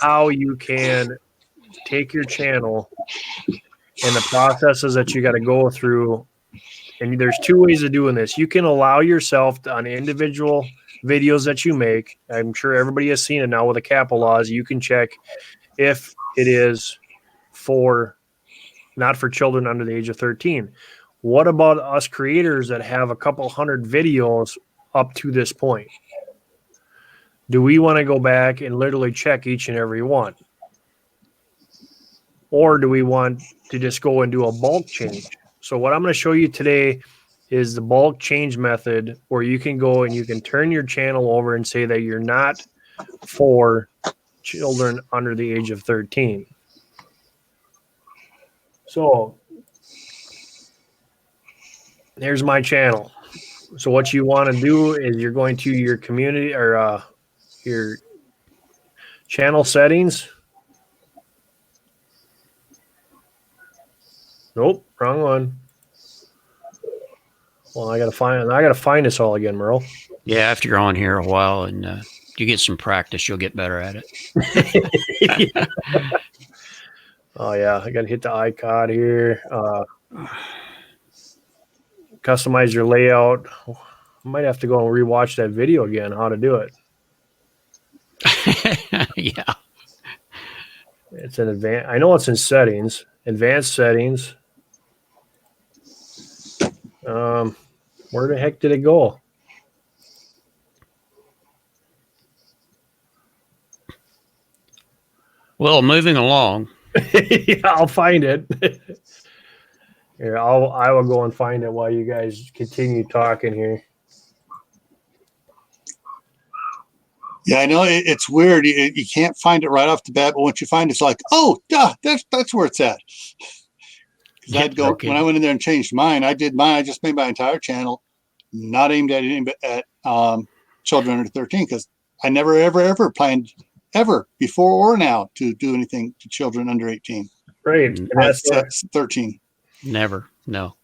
how you can take your channel and the processes that you got to go through. And there's two ways of doing this. You can allow yourself on individual videos that you make. I'm sure everybody has seen it now with the COPPA laws. You can check if it is not for children under the age of 13. What about us creators that have a couple hundred videos up to this point? Do we want to go back and literally check each and every one? Or do we want to just go and do a bulk change? So what I'm going to show you today is the bulk change method, where you can go and you can turn your channel over and say that you're not for children under the age of 13. So here's my channel. So what you want to do is you're going to your community or your channel settings. Nope, wrong one. Well, I gotta find this all again, Merle. Yeah, after you're on here a while and you get some practice, you'll get better at it. Oh yeah, I gotta hit the icon here. Customize your layout. I might have to go and rewatch that video again, how to do it. Yeah. It's in advanced. I know it's in settings, advanced settings. Where the heck did it go? Well, moving along. Yeah, I'll find it. Here, I will go and find it while you guys continue talking here. Yeah, I know it's weird. You can't find it right off the bat, but once you find it, it's like, oh, duh, that's where it's at. Because I'd go when I went in there and changed mine. I did mine. I just made my entire channel not aimed at any at children under 13, because I never ever planned ever before or now to do anything to children under 18. Right, That's 13. Never, no.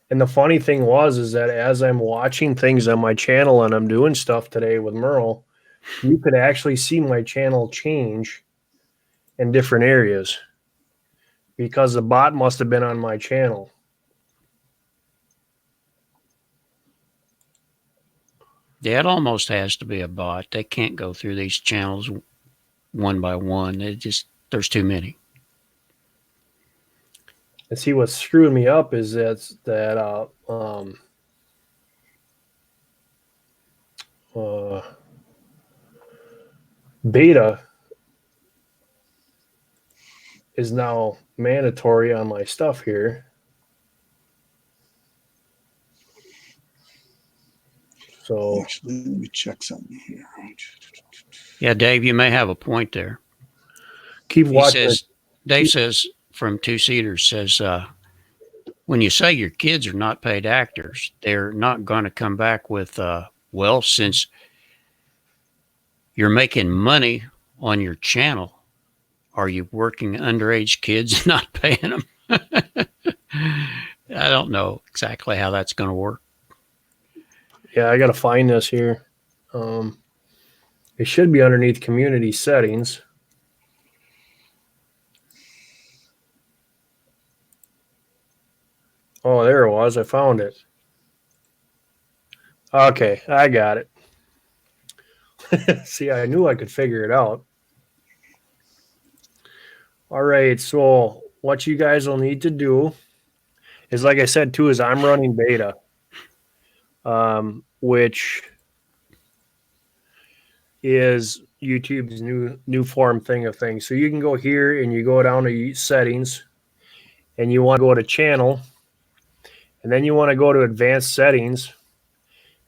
And the funny thing is that as I'm watching things on my channel and I'm doing stuff today with Merle, you could actually see my channel change in different areas because the bot must have been on my channel. Yeah, it almost has to be a bot. They can't go through these channels one by one. There's too many. And see, what's screwing me up is that beta is now mandatory on my stuff here. So actually, let me check something here. Yeah, Dave, you may have a point there. keep watching. Dave says from Two Seaters says, when you say your kids are not paid actors, they're not going to come back with, well, since you're making money on your channel, are you working underage kids and not paying them? I don't know exactly how that's going to work. Yeah, I got to find this here. It should be underneath community settings. Oh, there it was. I found it. Okay, I got it. See, I knew I could figure it out. All right, so what you guys will need to do is, like I said, too, is I'm running beta, which is YouTube's new form thing of things. So you can go here and you go down to settings, and you want to go to channel, and then you want to go to advanced settings.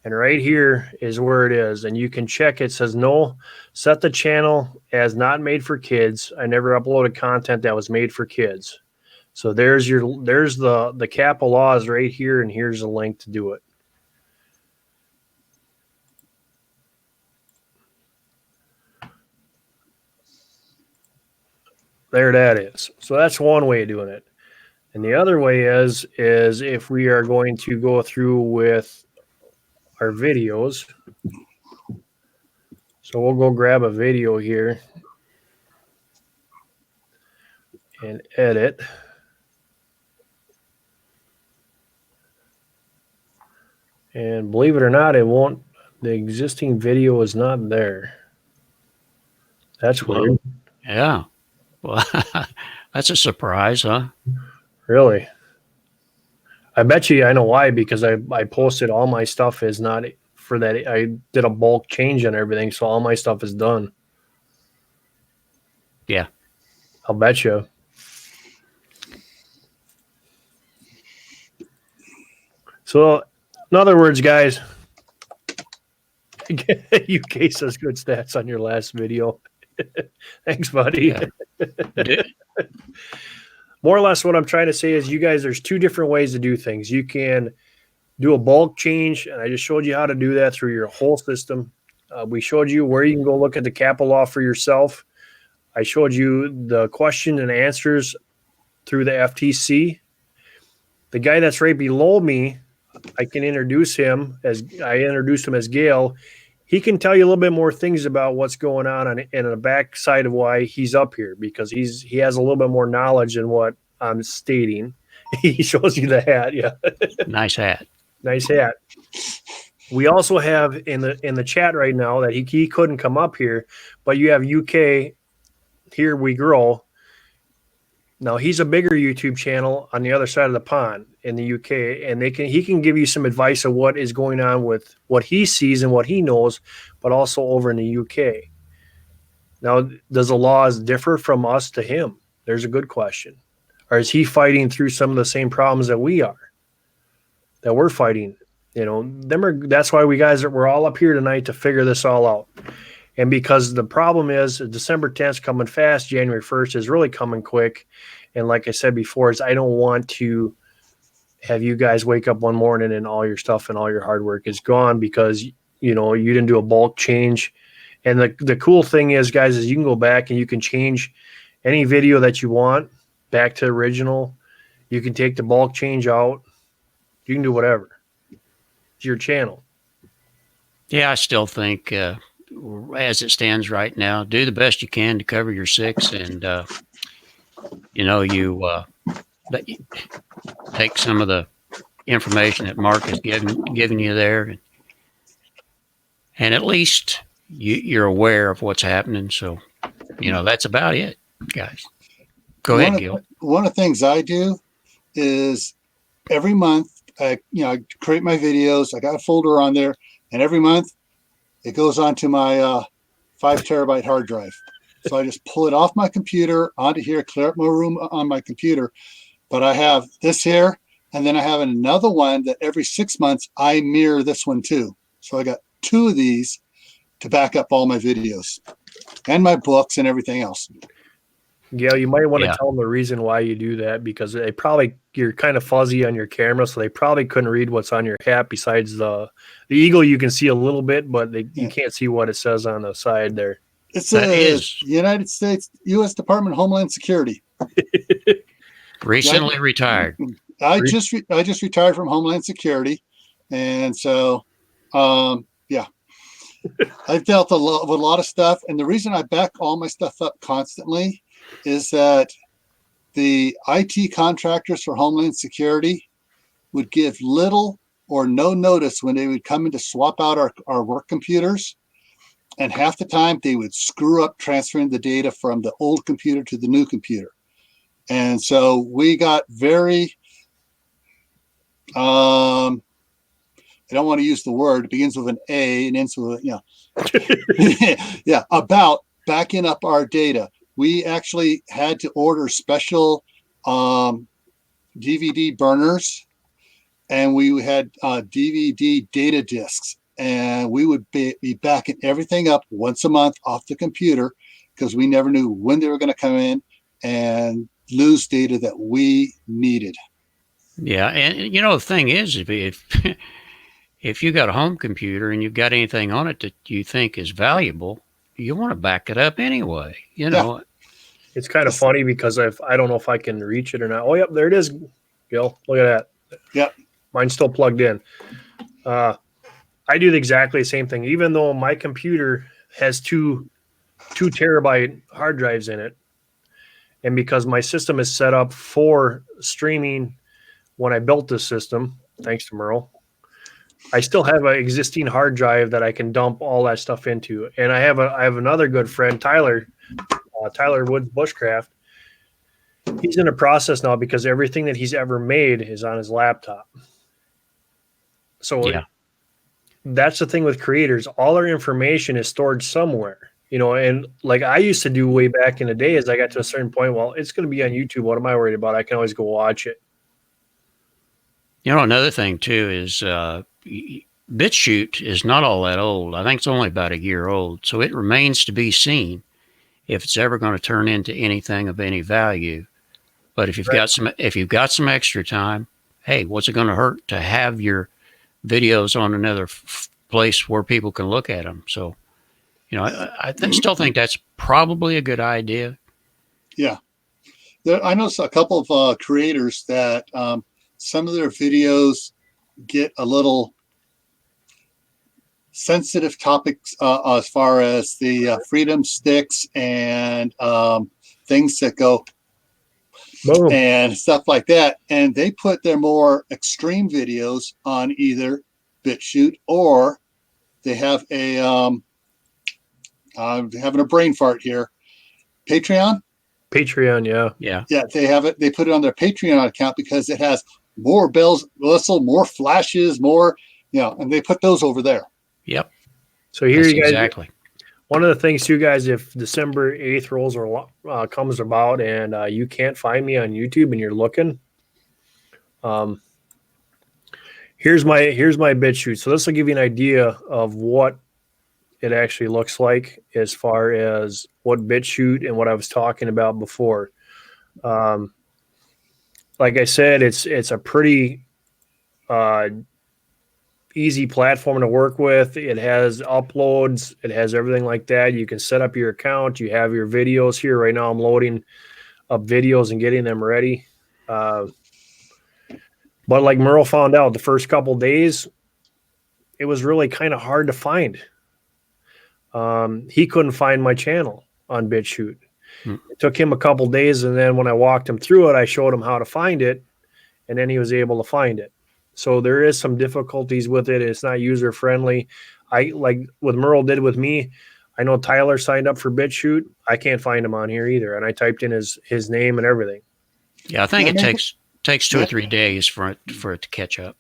And right here is where it is. And you can check it. Says no, set the channel as not made for kids. I never uploaded content that was made for kids. So there's the COPPA laws right here, and here's a link to do it. There that is. So that's one way of doing it. And the other way is if we are going to go through with our videos. So we'll go grab a video here and edit. And believe it or not, it won't. The existing video is not there. That's weird. Yeah. Well, that's a surprise, huh? Really? I bet you I know why, because I posted all my stuff is not for that. I did a bulk change on everything, so all my stuff is done. Yeah. I'll bet you. So, in other words, guys, UK says good stats on your last video. Thanks, buddy. Yeah. More or less what I'm trying to say is, you guys, there's two different ways to do things. You can do a bulk change, and I just showed you how to do that through your whole system. We showed you where you can go look at the COPPA law for yourself. I showed you the question and answers through the FTC. The guy that's right below me, I can introduce him as I introduced him as Gail. He can tell you a little bit more things about what's going on in the back side of why he's up here, because he has a little bit more knowledge than what I'm stating. He shows you the hat. Yeah. Nice hat. Nice hat. We also have in the chat right now that he couldn't come up here, but you have UK Here We Grow. Now he's a bigger YouTube channel on the other side of the pond in the UK, and he can give you some advice of what is going on with what he sees and what he knows, but also over in the UK. Now, does the laws differ from us to him? There's a good question. Or is he fighting through some of the same problems that we're fighting? You know, that's why we're all up here tonight to figure this all out. And because the problem is December 10th coming fast, January 1st is really coming quick. And like I said before, I don't want to have you guys wake up one morning and all your stuff and all your hard work is gone because, you didn't do a bulk change. And the cool thing is, guys, is you can go back and you can change any video that you want back to original. You can take the bulk change out. You can do whatever. It's your channel. Yeah, I still think, as it stands right now, do the best you can to cover your six, and you take some of the information that Mark has given you there, and at least you're aware of what's happening. So, that's about it, guys. Go ahead, Gil. One of the things I do is every month, I create my videos. I got a folder on there, and every month it goes onto my 5 terabyte hard drive. So I just pull it off my computer onto here, clear up my room on my computer. But I have this here, and then I have another one that every 6 months I mirror this one too. So I got 2 of these to back up all my videos and my books and everything else. Yeah, you might want to Yeah. tell them the reason why you do that, because they probably, you're kind of fuzzy on your camera, so they probably couldn't read what's on your hat besides the eagle. You can see a little bit, but you can't see what it says on the side there. It's That a is- United States, U.S. Department of Homeland Security. Recently retired. I just retired from Homeland Security, and so yeah, I've dealt with a lot of stuff. And the reason I back all my stuff up constantly is that the IT contractors for Homeland Security would give little or no notice when they would come in to swap out our work computers. And half the time they would screw up transferring the data from the old computer to the new computer. And so we got very, I don't want to use the word, it begins with an A and ends with, yeah, about backing up our data. We actually had to order special DVD burners, and we had DVD data discs, and we would be backing everything up once a month off the computer because we never knew when they were going to come in and lose data that we needed. Yeah, and the thing is, if you got a home computer and you've got anything on it that you think is valuable, you want to back it up anyway. Yeah. It's kind of funny because I don't know if I can reach it or not. Oh, yep, there it is, Gil. Look at that. Yep. Mine's still plugged in. I do exactly the same thing, even though my computer has two terabyte hard drives in it. And because my system is set up for streaming when I built this system, thanks to Merle, I still have an existing hard drive that I can dump all that stuff into. And I have another good friend, Tyler Woods Bushcraft. He's in a process now because everything that he's ever made is on his laptop. So Yeah. that's the thing with creators. All our information is stored somewhere, and like I used to do way back in the day is I got to a certain point, well, it's going to be on YouTube. What am I worried about? I can always go watch it. Another thing too is BitChute is not all that old. I think it's only about a year old. So it remains to be seen if it's ever going to turn into anything of any value. But if you've got some extra time, hey, what's it going to hurt to have your videos on another place where people can look at them? So, I still think that's probably a good idea. Yeah. I know a couple of creators that some of their videos get a little sensitive topics as far as the freedom sticks and things that go Boom. and stuff like that. And they put their more extreme videos on either BitChute or they have having a brain fart here. Patreon, yeah. Yeah. they have it. They put it on their Patreon account because it has more bells, whistle, more flashes, more, and they put those over there. Yep. So here That's you guys. exactly. One of the things too, guys, if December 8th rolls or comes about and you can't find me on YouTube and you're looking, here's my BitChute. So this will give you an idea of what it actually looks like as far as what BitChute and what I was talking about before. Like I said, it's a pretty easy platform to work with. It has uploads. It has everything like that. You can set up your account. You have your videos here. Right now I'm loading up videos and getting them ready. But like Merle found out the first couple days, it was really kind of hard to find. He couldn't find my channel on BitChute. It took him a couple days, and then when I walked him through it, I showed him how to find it, and then he was able to find it. So there is some difficulties with it. It's not user friendly. I like what Merle did with me. I know Tyler signed up for BitChute. I can't find him on here either, and I typed in his name and everything. Yeah, I think it takes 2 or 3 days for it to catch up.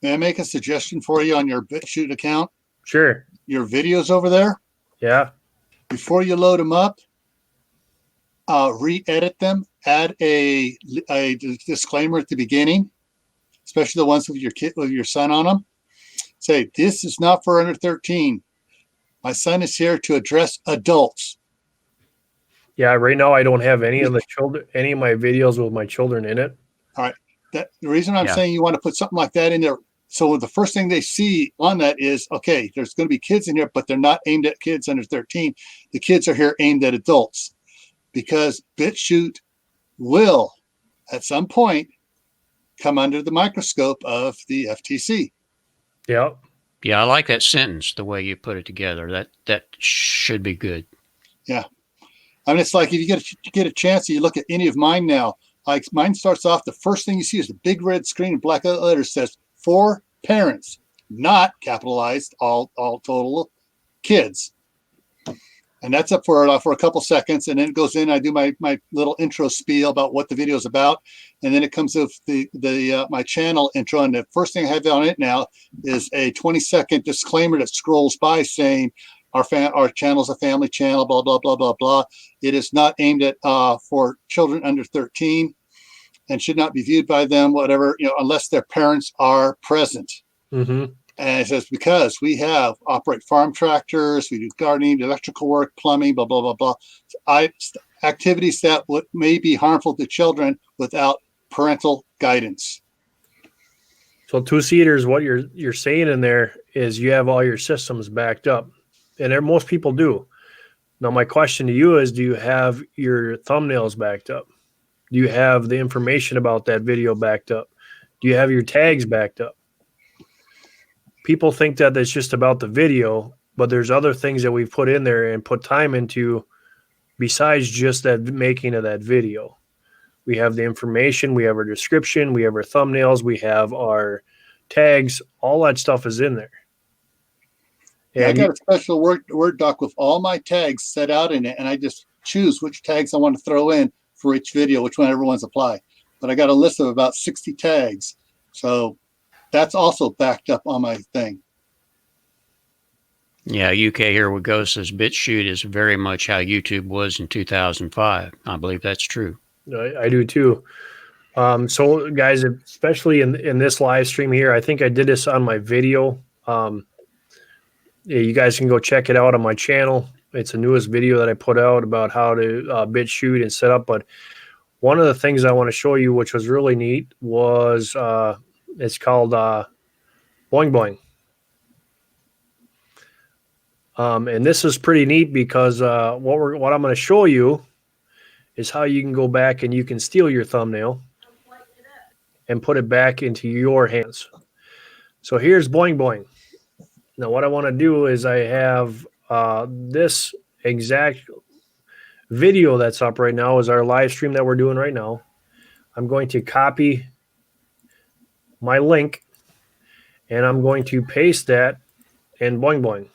May I make a suggestion for you on your BitChute account? Sure. your videos over there, Yeah. before you load them up, re-edit them, add a disclaimer at the beginning, especially the ones with your kid, with your son on them. Say, this is not for under 13. My son is here to address adults. Yeah. Right now, I don't have any of my videos with my children in it. All right. The reason I'm Yeah. saying you want to put something like that in there, so the first thing they see on that is, okay, there's going to be kids in here, but they're not aimed at kids under 13. The kids are here aimed at adults, because BitChute will, at some point, come under the microscope of the FTC. Yeah. Yeah, I like that sentence, the way you put it together. That should be good. Yeah. I mean, it's like if you get a chance, you look at any of mine now. Like mine starts off, the first thing you see is the big red screen, black letters says for parents, not capitalized, all total kids. And that's up for a couple seconds, and then it goes in. I do my little intro spiel about what the video is about, and then it comes with the my channel intro. And the first thing I have on it now is a 20-second disclaimer that scrolls by saying our channel is a family channel, blah blah blah blah blah. It is not aimed at for children under 13, and should not be viewed by them, whatever, unless their parents are present. Mm-hmm. And it says, because we operate farm tractors, we do gardening, electrical work, plumbing, blah, blah, blah, blah. Activities that may be harmful to children without parental guidance. So two-seaters, what you're saying in there is you have all your systems backed up. And most people do. Now, my question to you is, do you have your thumbnails backed up? Do you have the information about that video backed up? Do you have your tags backed up? People think that it's just about the video, but there's other things that we've put in there and put time into besides just that making of that video. We have the information, we have our description, we have our thumbnails, we have our tags, all that stuff is in there. And I And got a special Word doc with all my tags set out in it, and I just choose which tags I want to throw in for each video, which one everyone's apply. But I got a list of about 60 tags. So that's also backed up on my thing. Yeah, UK Here We Go says BitChute is very much how YouTube was in 2005. I believe that's true. I do too. So guys, especially in this live stream here, I think I did this on my video. Yeah, you guys can go check it out on my channel. It's the newest video that I put out about how to BitChute and set up. But one of the things I want to show you, which was really neat, was it's called Boing Boing. And this is pretty neat because what I'm going to show you is how you can go back and you can steal your thumbnail and put it back into your hands. So here's Boing Boing. Now what I want to do is I have this exact video that's up right now is our live stream that we're doing right now. I'm going to copy my link and I'm going to paste that in Boing Boing.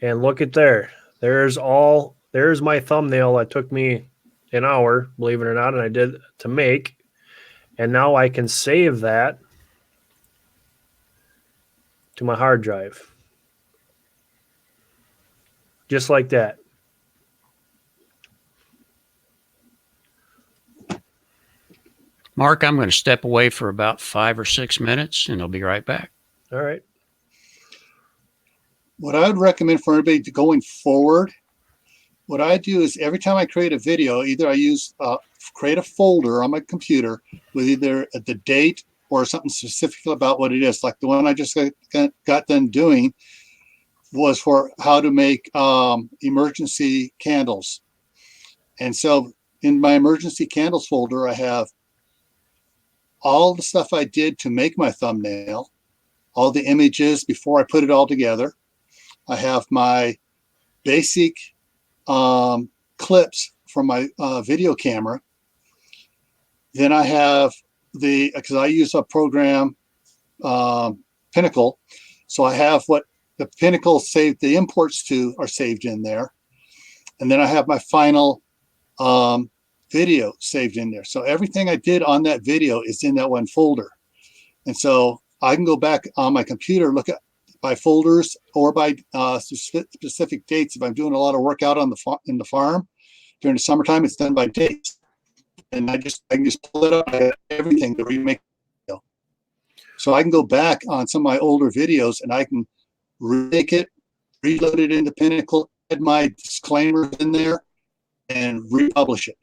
And look at there. There's my thumbnail that took me an hour, believe it or not, and I did to make. And now I can save that to my hard drive. Just like that. Mark, I'm going to step away for about 5 or 6 minutes, and I'll be right back. All right. What I would recommend for everybody going forward, what I do is every time I create a video, either I use create a folder on my computer with either the date or something specific about what it is. Like the one I just got done doing was for how to make emergency candles. And so in my emergency candles folder, I have all the stuff I did to make my thumbnail, all the images before I put it all together. I have my basic clips from my video camera. Then I have because I use a program, Pinnacle. So I have what the Pinnacle saved, the imports to are saved in there. And then I have my final video saved in there. So everything I did on that video is in that one folder. And so I can go back on my computer, look at by folders or by specific dates. If I'm doing a lot of work out on in the farm during the summertime, it's done by dates, and I can just pull it up. I have everything to remake. So I can go back on some of my older videos and I can remake it, reload it into Pinnacle, add my disclaimers in there, and republish it.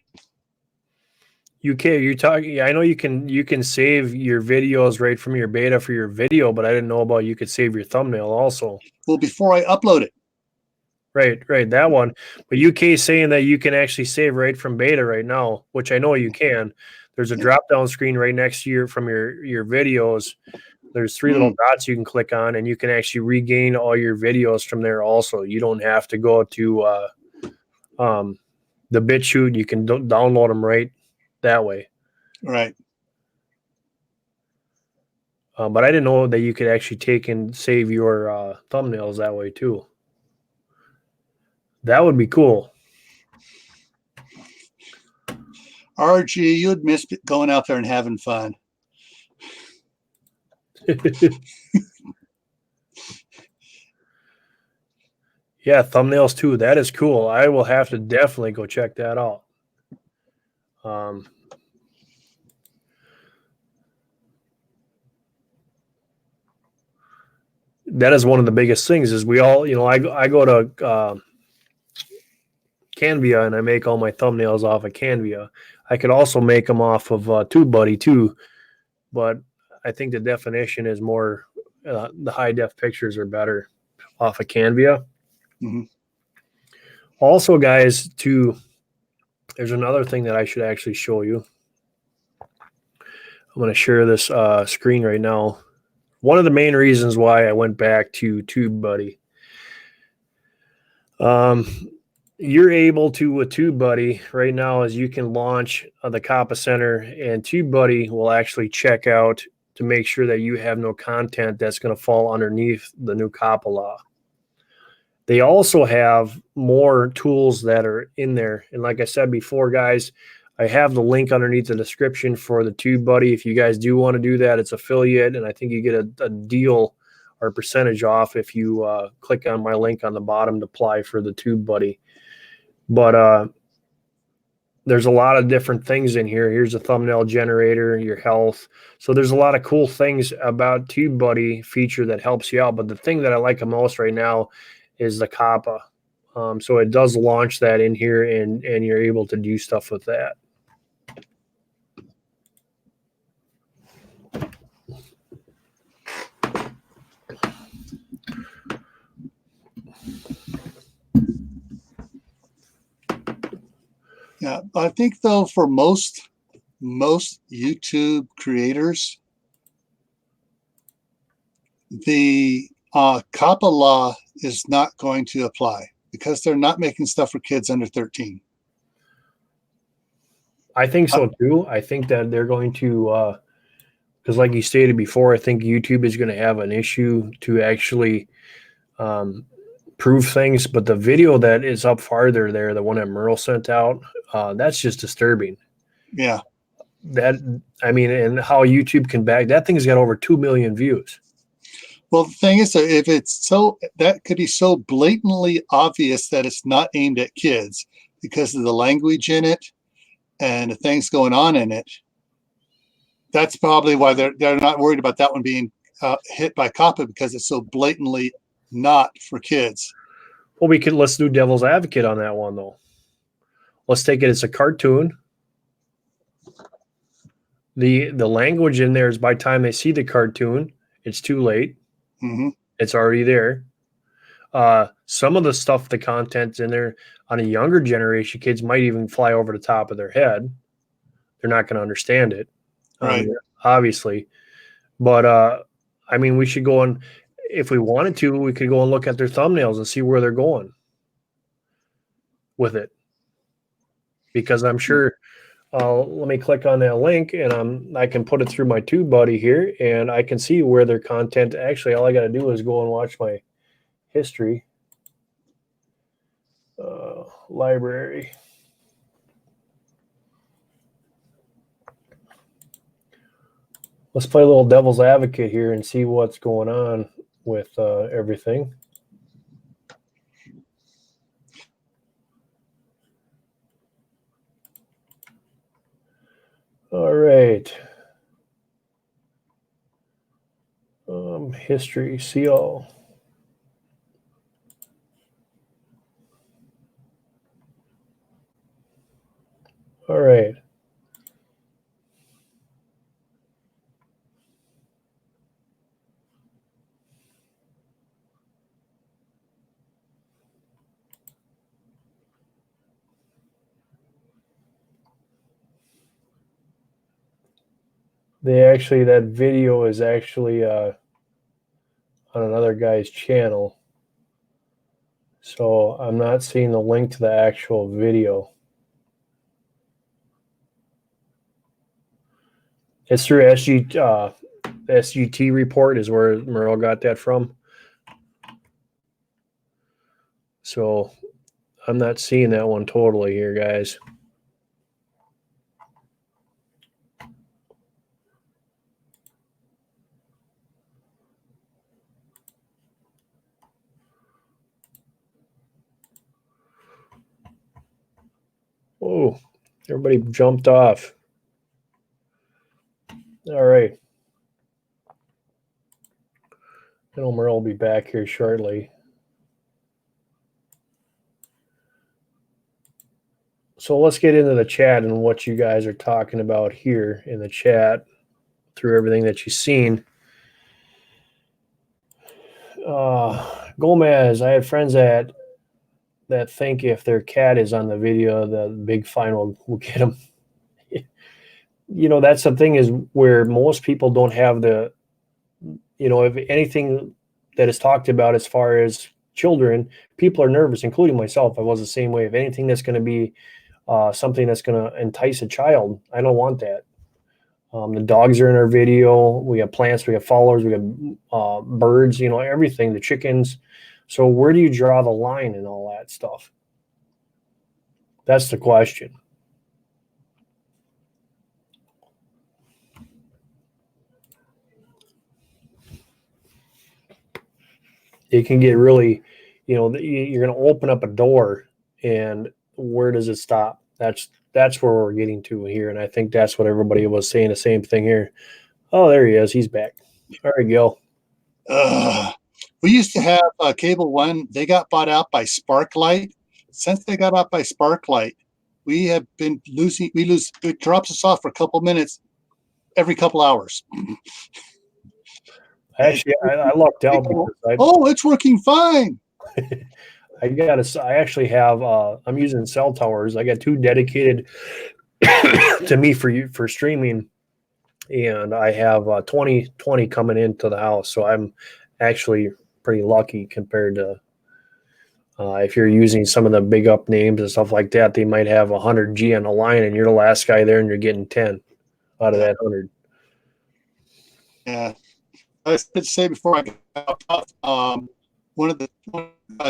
You're talking. Yeah, I know you can save your videos right from your beta for your video, but I didn't know about you could save your thumbnail also. Well, before I upload it. Right, that one. But UK is saying that you can actually save right from beta right now, which I know you can. There's a drop down screen right next to you from your videos. There's 3 little dots you can click on, and you can actually regain all your videos from there also. You don't have to go to the BitChute. You can download them right that way. Right. But I didn't know that you could actually take and save your thumbnails that way too. That would be cool. RG, you'd miss going out there and having fun. Yeah, thumbnails too. That is cool. I will have to definitely go check that out. That is one of the biggest things is we all, I go to Canva and I make all my thumbnails off of Canva. I could also make them off of TubeBuddy too, but I think the definition is more, the high def pictures are better off of Canva. Mm-hmm. Also, guys, there's another thing that I should actually show you. I'm going to share this screen right now. One of the main reasons why I went back to TubeBuddy. You're able to, with TubeBuddy right now, is you can launch the COPPA Center, and TubeBuddy will actually check out to make sure that you have no content that's going to fall underneath the new COPPA law. They also have more tools that are in there. And like I said before, guys, I have the link underneath the description for the TubeBuddy. If you guys do want to do that, it's affiliate, and I think you get a deal or a percentage off if you click on my link on the bottom to apply for the TubeBuddy. But there's a lot of different things in here. Here's a thumbnail generator, your health. So there's a lot of cool things about TubeBuddy feature that helps you out. But the thing that I like the most right now is the COPPA. So it does launch that in here, and you're able to do stuff with that. Yeah, I think though for most YouTube creators, the COPPA law is not going to apply because they're not making stuff for kids under 13. I think so too. I think that they're going to, because like you stated before, I think YouTube is going to have an issue to actually prove things. But the video that is up farther there, the one that Merle sent out, that's just disturbing. Yeah. I mean, and how YouTube can back that thing's got over 2 million views. Well, the thing is, if it's that could be so blatantly obvious that it's not aimed at kids because of the language in it and the things going on in it. That's probably why they're not worried about that one being hit by COPPA, because it's so blatantly not for kids. Well, let's do devil's advocate on that one though. Let's take it as a cartoon. The language in there is by the time they see the cartoon, it's too late. Mm-hmm. It's already there. Some of the stuff, the content's in there on a younger generation, kids might even fly over the top of their head. They're not going to understand it, right? Obviously. But I mean, we should go and, if we wanted to, we could go and look at their thumbnails and see where they're going with it. Because I'm sure, let me click on that link, and I can put it through my TubeBuddy here, and I can see where their content. Actually, all I got to do is go and watch my history. Library. Let's play a little devil's advocate here and see what's going on. with everything. All right. History, see all. All right. That video is actually on another guy's channel. So I'm not seeing the link to the actual video. It's through SGT report is where Merle got that from. So I'm not seeing that one totally here, guys. Oh, everybody jumped off. All right. I know Merle will be back here shortly. So let's get into the chat and what you guys are talking about here in the chat through everything that you've seen. Gomez, I have friends that think if their cat is on the video, the big fine will get them. You know, that's the thing is where most people don't have the, you know, if anything that is talked about as far as children, people are nervous, including myself. I was the same way. If anything that's going to be something that's going to entice a child, I don't want that. The dogs are in our video. We have plants, we have followers, we have birds, you know, everything, the chickens. So where do you draw the line and all that stuff? That's the question. It can get really, you know, you're going to open up a door, and where does it stop? That's where we're getting to here, and I think that's what everybody was saying the same thing here. Oh, there he is. He's back. All right, Gil. We used to have Cable One. They got bought out by Sparklight. Since they got out by Sparklight, we have been losing. It drops us off for a couple minutes every couple hours. Actually, I lucked out because it's working fine. I actually have I'm using cell towers. I got 2 dedicated to me for streaming, and I have 20 coming into the house. So I'm actually pretty lucky compared to if you're using some of the big up names and stuff like that. They might have 100G on the line, and you're the last guy there, and you're getting 10 out of that 100. Yeah. I should say before I got off, one of the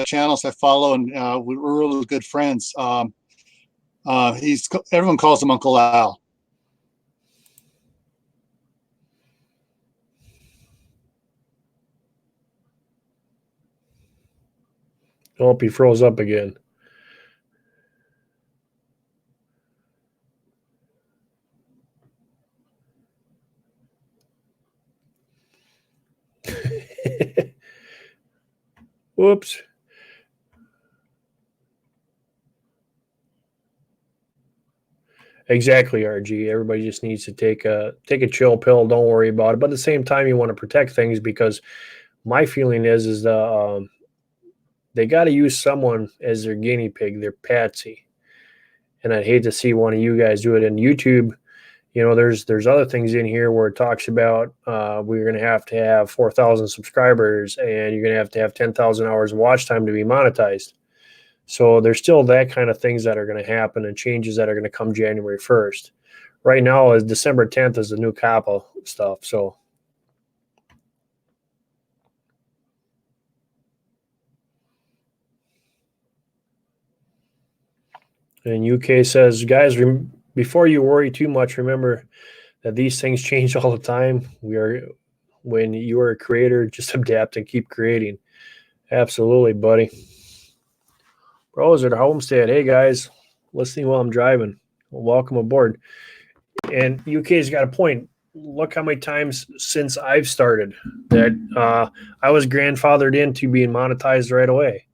channels I follow, and we're really good friends. Everyone calls him Uncle Al. Oh, he froze up again. Whoops. Exactly, RG. Everybody just needs to take a chill pill. Don't worry about it. But at the same time, you want to protect things, because my feeling is they got to use someone as their guinea pig, their patsy. And I'd hate to see one of you guys do it. In YouTube, you know, there's other things in here where it talks about we're going to have 4,000 subscribers, and you're going to have 10,000 hours of watch time to be monetized. So there's still that kind of things that are going to happen, and changes that are going to come January 1st. Right now is December 10th is the new COPPA stuff. So and UK says, guys, before you worry too much, remember that these things change all the time. when you are a creator, just adapt and keep creating. Absolutely, buddy. Bros at Homestead. Hey guys, listening while I'm driving. Welcome aboard. And UK's got a point. Look how many times since I've started that I was grandfathered into being monetized right away.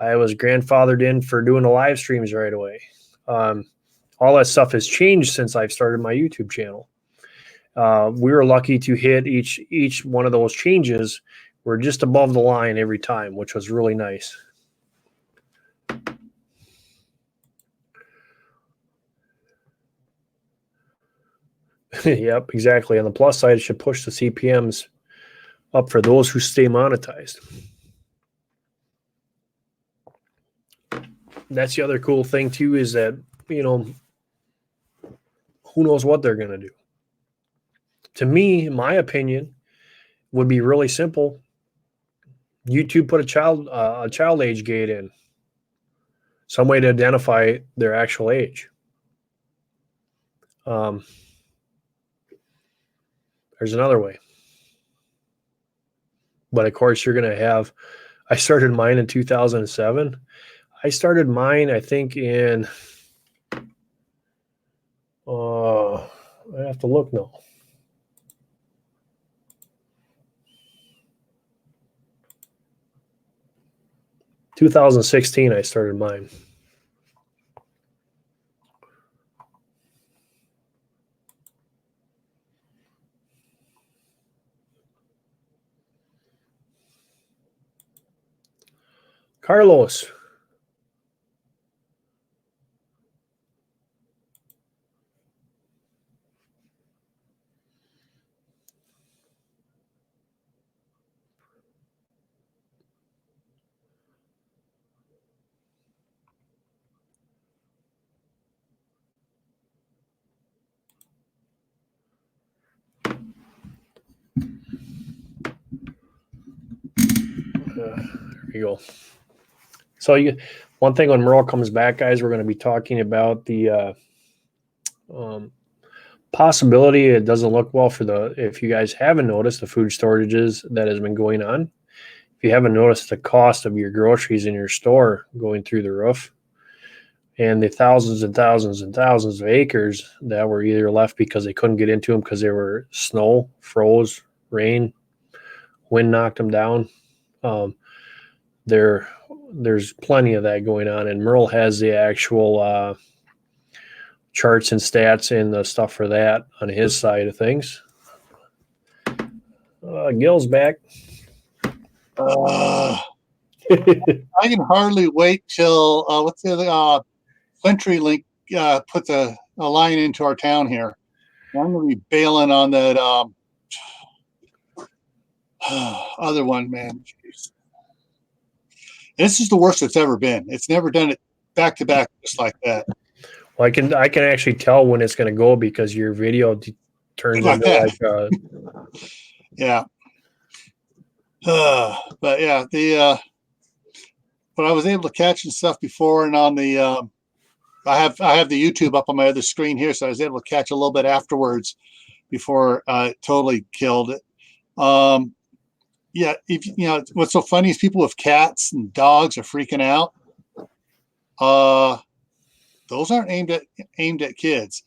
I was grandfathered in for doing the live streams right away. All that stuff has changed since I've started my YouTube channel. We were lucky to hit each one of those changes. We're just above the line every time, which was really nice. Yep, exactly. On the plus side, it should push the CPMs up for those who stay monetized. That's the other cool thing too, is that, you know, who knows what they're going to do. To me, in my opinion, would be really simple. YouTube put a child age gate in, some way to identify their actual age. There's another way. But of course, you're going to have, I started mine in 2007. I started mine, I think, in, I have to look now. In 2016, I started mine. Carlos. There you go. So one thing when Merle comes back, guys, we're going to be talking about the possibility. It doesn't look well for if you guys haven't noticed the food shortages that has been going on. If you haven't noticed the cost of your groceries in your store going through the roof, and the thousands and thousands and thousands of acres that were either left because they couldn't get into them because they were snow, froze, rain, wind knocked them down. There's plenty of that going on, and Merle has the actual charts and stats and the stuff for that on his side of things. Gil's back. I can hardly wait till what's the other CenturyLink puts a line into our town here. I'm going to be bailing on that other one, man. Jeez. This is the worst it's ever been. It's never done it back to back just like that. Well, I can actually tell when it's going to go because your video turns like into that. like yeah. But yeah, but I was able to catch and stuff before, and on the I have the YouTube up on my other screen here, so I was able to catch a little bit afterwards before it totally killed it. Yeah, if you know what's so funny is people with cats and dogs are freaking out. Those aren't aimed at kids,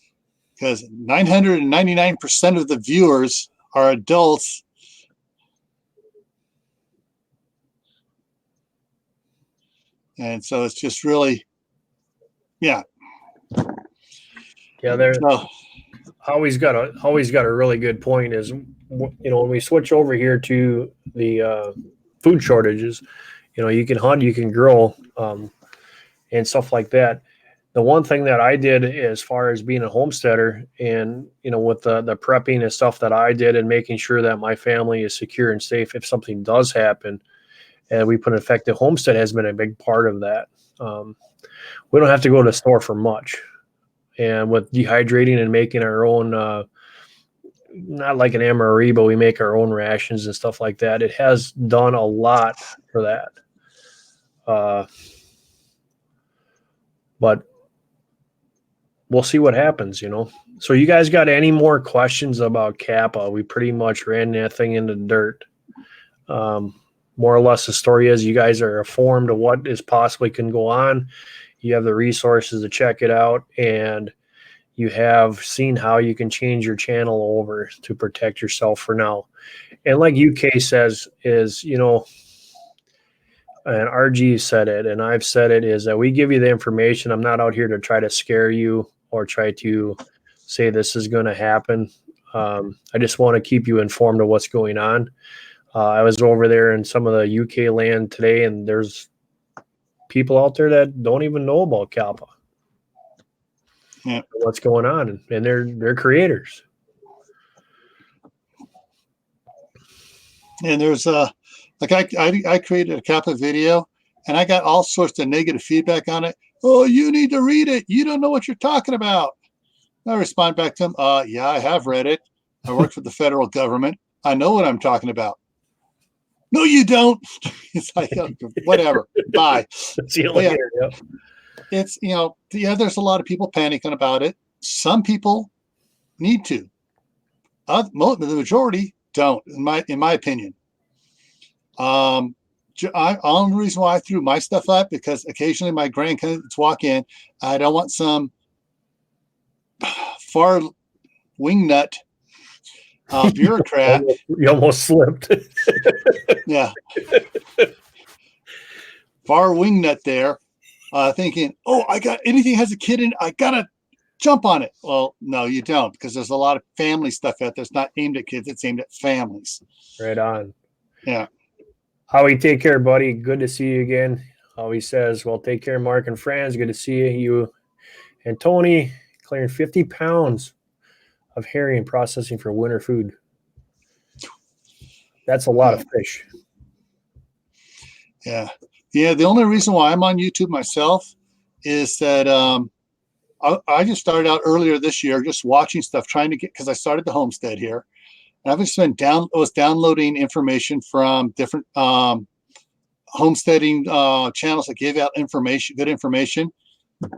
because 999% of the viewers are adults. And so it's just really, yeah. There's always got a really good point. Is, you know, when we switch over here to the food shortages, you know, you can hunt, you can grill, and stuff like that. The one thing that I did as far as being a homesteader, and you know, with the prepping and stuff that I did, and making sure that my family is secure and safe if something does happen, and we put in effect, the homestead has been a big part of that. We don't have to go to the store for much, and with dehydrating and making our own, not like an MRE, but we make our own rations and stuff like that. It has done a lot for that. But we'll see what happens, you know. So you guys got any more questions about COPPA? We pretty much ran that thing into the dirt. More or less the story is you guys are informed of what is possibly can go on. You have the resources to check it out, and you have seen how you can change your channel over to protect yourself for now. And like UK says is, you know, and RG said it, and I've said it, is that we give you the information. I'm not out here to try to scare you or try to say this is going to happen. I just want to keep you informed of what's going on. I was over there in some of the UK land today, and there's people out there that don't even know about COPPA. Yeah. What's going on, and they're creators. And there's like I created a COPPA video, and I got all sorts of negative feedback on it. Oh, you need to read it. You don't know what you're talking about. I respond back to them. Yeah, I have read it. I work for the federal government. I know what I'm talking about. No, you don't. It's like, whatever. Bye. Yeah, it's, you know, yeah, there's a lot of people panicking about it. Some people need to. The majority don't, in my opinion. Only reason why I threw my stuff up, because occasionally my grandkids walk in. I don't want some far wingnut bureaucrat. You almost slipped. Yeah. Far wingnut there, thinking, oh, I got anything has a kid in, I gotta jump on it. Well, no, you don't, because there's a lot of family stuff out there. It's not aimed at kids, it's aimed at families. Right on. Yeah. Howie, take care, buddy. Good to see you again. Howie says, well, take care, Mark and friends. Good to see you. And Tony, clearing 50 pounds of herring and processing for winter food. That's a lot of fish. Yeah. Yeah. The only reason why I'm on YouTube myself is that I just started out earlier this year just watching stuff, trying to get, because I started the homestead here. And I've just been downloading information from different homesteading channels that give out information, good information.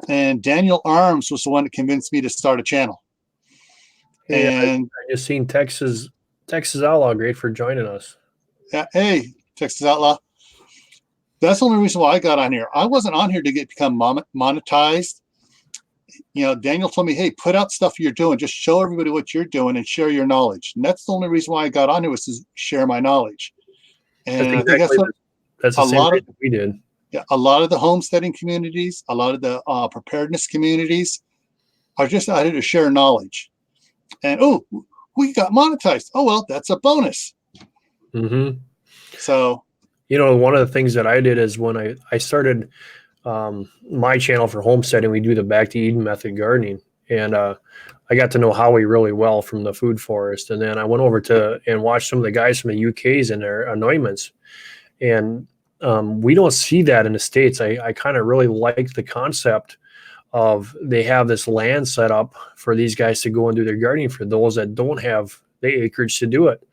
And Daniel Arms was the one that convinced me to start a channel. Hey, and I just seen Texas Outlaw. Great for joining us. Yeah, hey, Texas Outlaw. That's the only reason why I got on here. I wasn't on here to become monetized. You know, Daniel told me, hey, put out stuff you're doing. Just show everybody what you're doing and share your knowledge. And that's the only reason why I got on here, was to share my knowledge. And I think that's the same reason we did. Yeah, a lot of the homesteading communities, a lot of the preparedness communities are just out here to share knowledge. And, oh, we got monetized. Oh, well, that's a bonus. Mm-hmm. So, you know, one of the things that I did is when I started my channel for homesteading, we do the Back to Eden method gardening. And I got to know Howie really well from the food forest. And then I went over and watched some of the guys from the UKs and their anointments. And we don't see that in the States. I kind of really like the concept of they have this land set up for these guys to go and do their gardening for those that don't have the acreage to do it.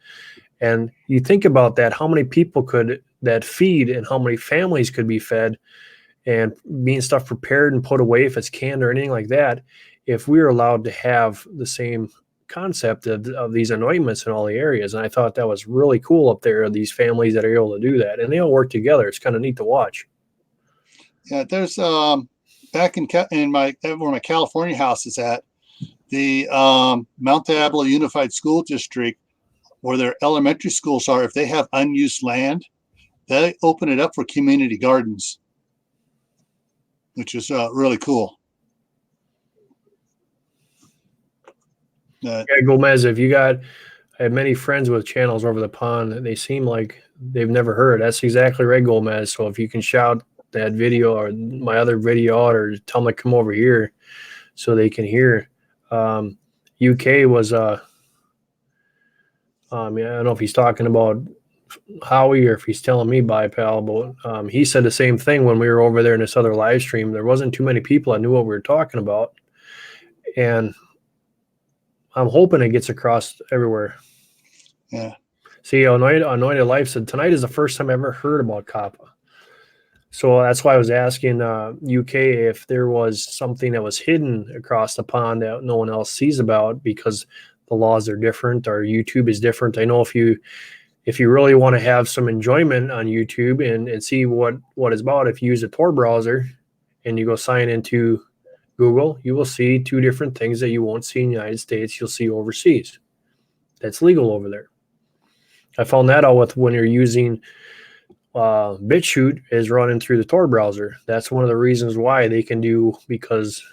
And you think about that, how many people could that feed and how many families could be fed and being stuff prepared and put away if it's canned or anything like that, if we were allowed to have the same concept of these anointments in all the areas. And I thought that was really cool up there, these families that are able to do that. And they all work together. It's kind of neat to watch. Yeah, there's back in where my California house is at, the Mount Diablo Unified School District, where their elementary schools are, if they have unused land, they open it up for community gardens, which is really cool. Yeah, Gomez, I have many friends with channels over the pond, and they seem like they've never heard. That's exactly right, Gomez. So if you can shout that video or my other video out, or tell them to come over here so they can hear. UK was I don't know if he's talking about Howie or if he's telling me bye, pal, but he said the same thing when we were over there in this other live stream. There wasn't too many people that knew what we were talking about, and I'm hoping it gets across everywhere. Yeah. See, Anointed Life said, tonight is the first time I ever heard about COPPA. So that's why I was asking UK if there was something that was hidden across the pond that no one else sees about because the laws are different or YouTube is different. I know if you really want to have some enjoyment on YouTube and see what it's about, if you use a Tor browser and you go sign into Google, you will see two different things that you won't see in the United States. You'll see overseas. That's legal over there. I found that out with when you're using BitChute is running through the Tor browser. That's one of the reasons why they can do, because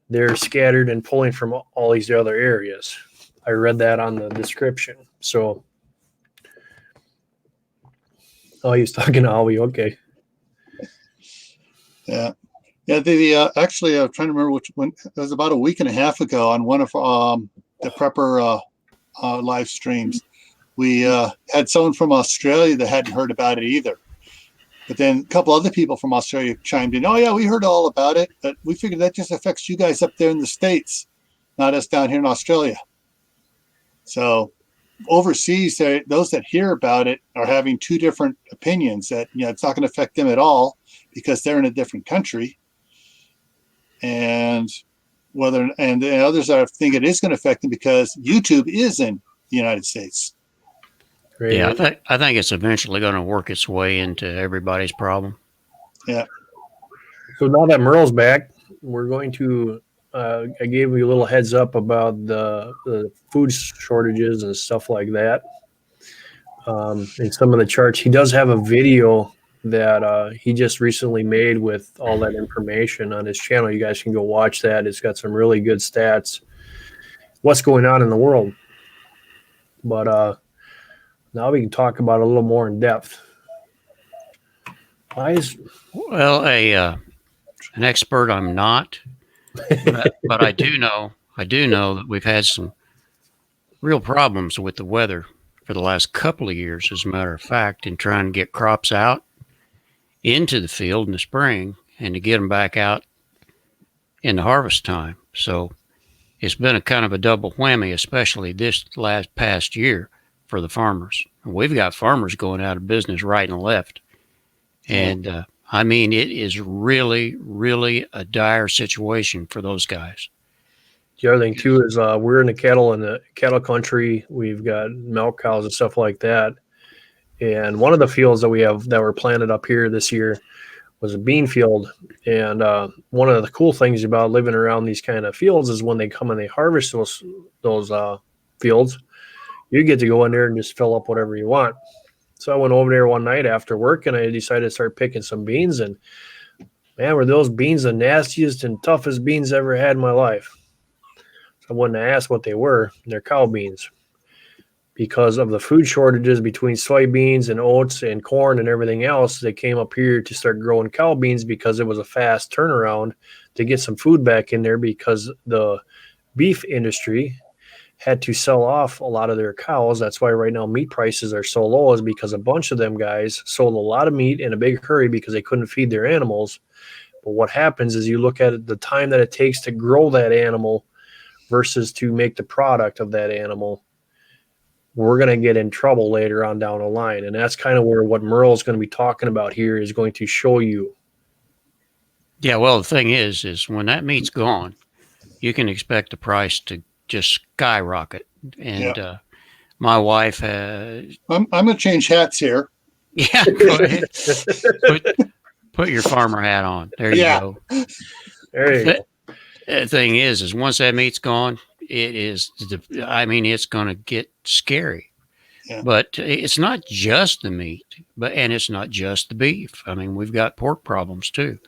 they're scattered and pulling from all these other areas. I read that on the description. So, oh, he's talking to Ollie. Okay. Yeah. Yeah, actually, I'm trying to remember when it was about a week and a half ago on one of the prepper live streams. We had someone from Australia that hadn't heard about it either. But then a couple other people from Australia chimed in. Oh, yeah, we heard all about it, but we figured that just affects you guys up there in the States, not us down here in Australia. So overseas, those that hear about it are having two different opinions that, it's not going to affect them at all because they're in a different country. And the others are think it is going to affect them because YouTube is in the United States. Great. Yeah, I think it's eventually going to work its way into everybody's problem. Yeah. So now that Merle's back, we're going to. I gave you a little heads up about the food shortages and stuff like that. And some of the charts. He does have a video that he just recently made with all that information on his channel. You guys can go watch that. It's got some really good stats. What's going on in the world? But now we can talk about it a little more in depth. Well, an expert I'm not, but I do know that we've had some real problems with the weather for the last couple of years, as a matter of fact, in trying to get crops out into the field in the spring and to get them back out in the harvest time. So it's been a kind of a double whammy, especially this past year for the farmers. We've got farmers going out of business right and left. And I mean, it is really, really a dire situation for those guys. The other thing too is we're in the cattle country. We've got milk cows and stuff like that. And one of the fields that we have that were planted up here this year was a bean field. And one of the cool things about living around these kind of fields is when they come and they harvest those fields, you get to go in there and just fill up whatever you want. So I went over there one night after work and I decided to start picking some beans. And man, were those beans the nastiest and toughest beans I ever had in my life. So I went and asked what they were. They're cow beans. Because of the food shortages between soybeans and oats and corn and everything else, they came up here to start growing cow beans because it was a fast turnaround to get some food back in there because the beef industry had to sell off a lot of their cows. That's why right now meat prices are so low, is because a bunch of them guys sold a lot of meat in a big hurry because they couldn't feed their animals. But what happens is you look at the time that it takes to grow that animal versus to make the product of that animal. We're going to get in trouble later on down the line. And that's kind of where what Merle's going to be talking about here is going to show you. Yeah, well, the thing is when that meat's gone, you can expect the price to just skyrocket. And my wife... I'm going to change hats here. Yeah, go ahead. Put your farmer hat on. There you go. There you go. The thing is once that meat's gone, it's going to get scary. Yeah. But it's not just the meat, and it's not just the beef. I mean, we've got pork problems too.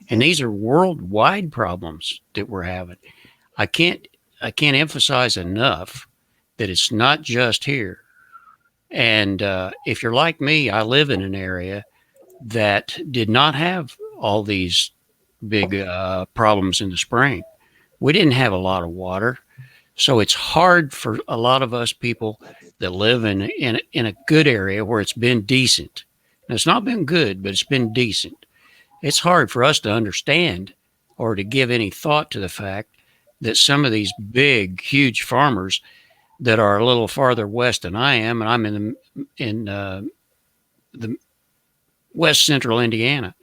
And these are worldwide problems that we're having. I can't emphasize enough that it's not just here. And if you're like me, I live in an area that did not have all these big problems in the spring. We didn't have a lot of water. So it's hard for a lot of us people that live in a good area where it's been decent. Now, it's not been good, but it's been decent. It's hard for us to understand or to give any thought to the fact that some of these big, huge farmers that are a little farther west than I am, and I'm in the west central Indiana,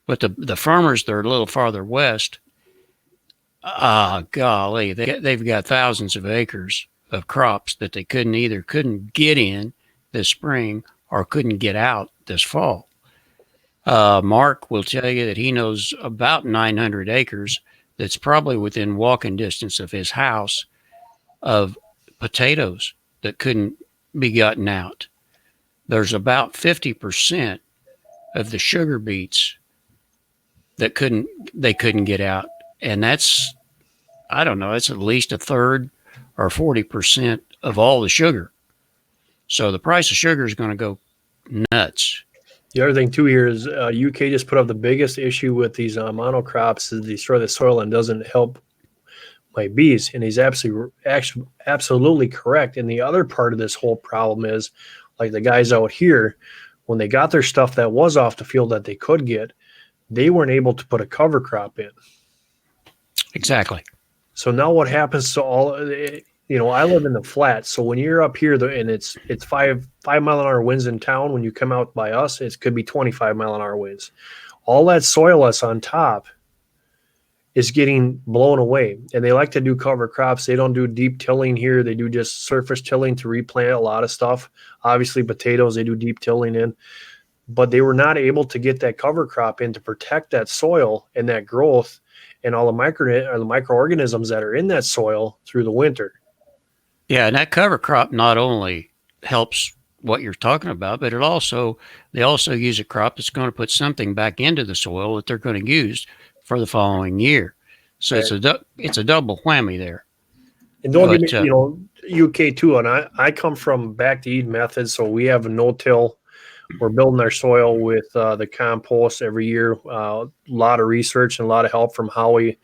But the farmers that are a little farther west, golly, they've got thousands of acres of crops that they couldn't get in this spring or couldn't get out this fall. Mark will tell you that he knows about 900 acres that's probably within walking distance of his house of potatoes that couldn't be gotten out. There's about 50% of the sugar beets that they couldn't get out. And that's, I don't know, it's at least a third or 40% of all the sugar. So the price of sugar is going to go nuts. The other thing too here is UK just put up the biggest issue with these monocrops is destroy the soil and doesn't help my bees. And he's absolutely correct. And the other part of this whole problem is, like the guys out here, when they got their stuff that was off the field that they could get, they weren't able to put a cover crop in. Exactly. So now what happens to all, I live in the flats. So when you're up here and it's 5-mile-an-hour winds in town, when you come out by us, it could be 25-mile-an-hour winds. All that soil that's on top is getting blown away. And they like to do cover crops. They don't do deep tilling here. They do just surface tilling to replant a lot of stuff. Obviously potatoes, they do deep tilling in. But they were not able to get that cover crop in to protect that soil and that growth and all the microorganisms that are in that soil through the winter. Yeah, and that cover crop not only helps what you're talking about, but they also use a crop that's going to put something back into the soil that they're going to use for the following year. So right. It's a double whammy there. And don't get me, UK too. And I come from back to Eden methods, so we have a no-till. We're building our soil with the compost every year. A lot of research and a lot of help from Howie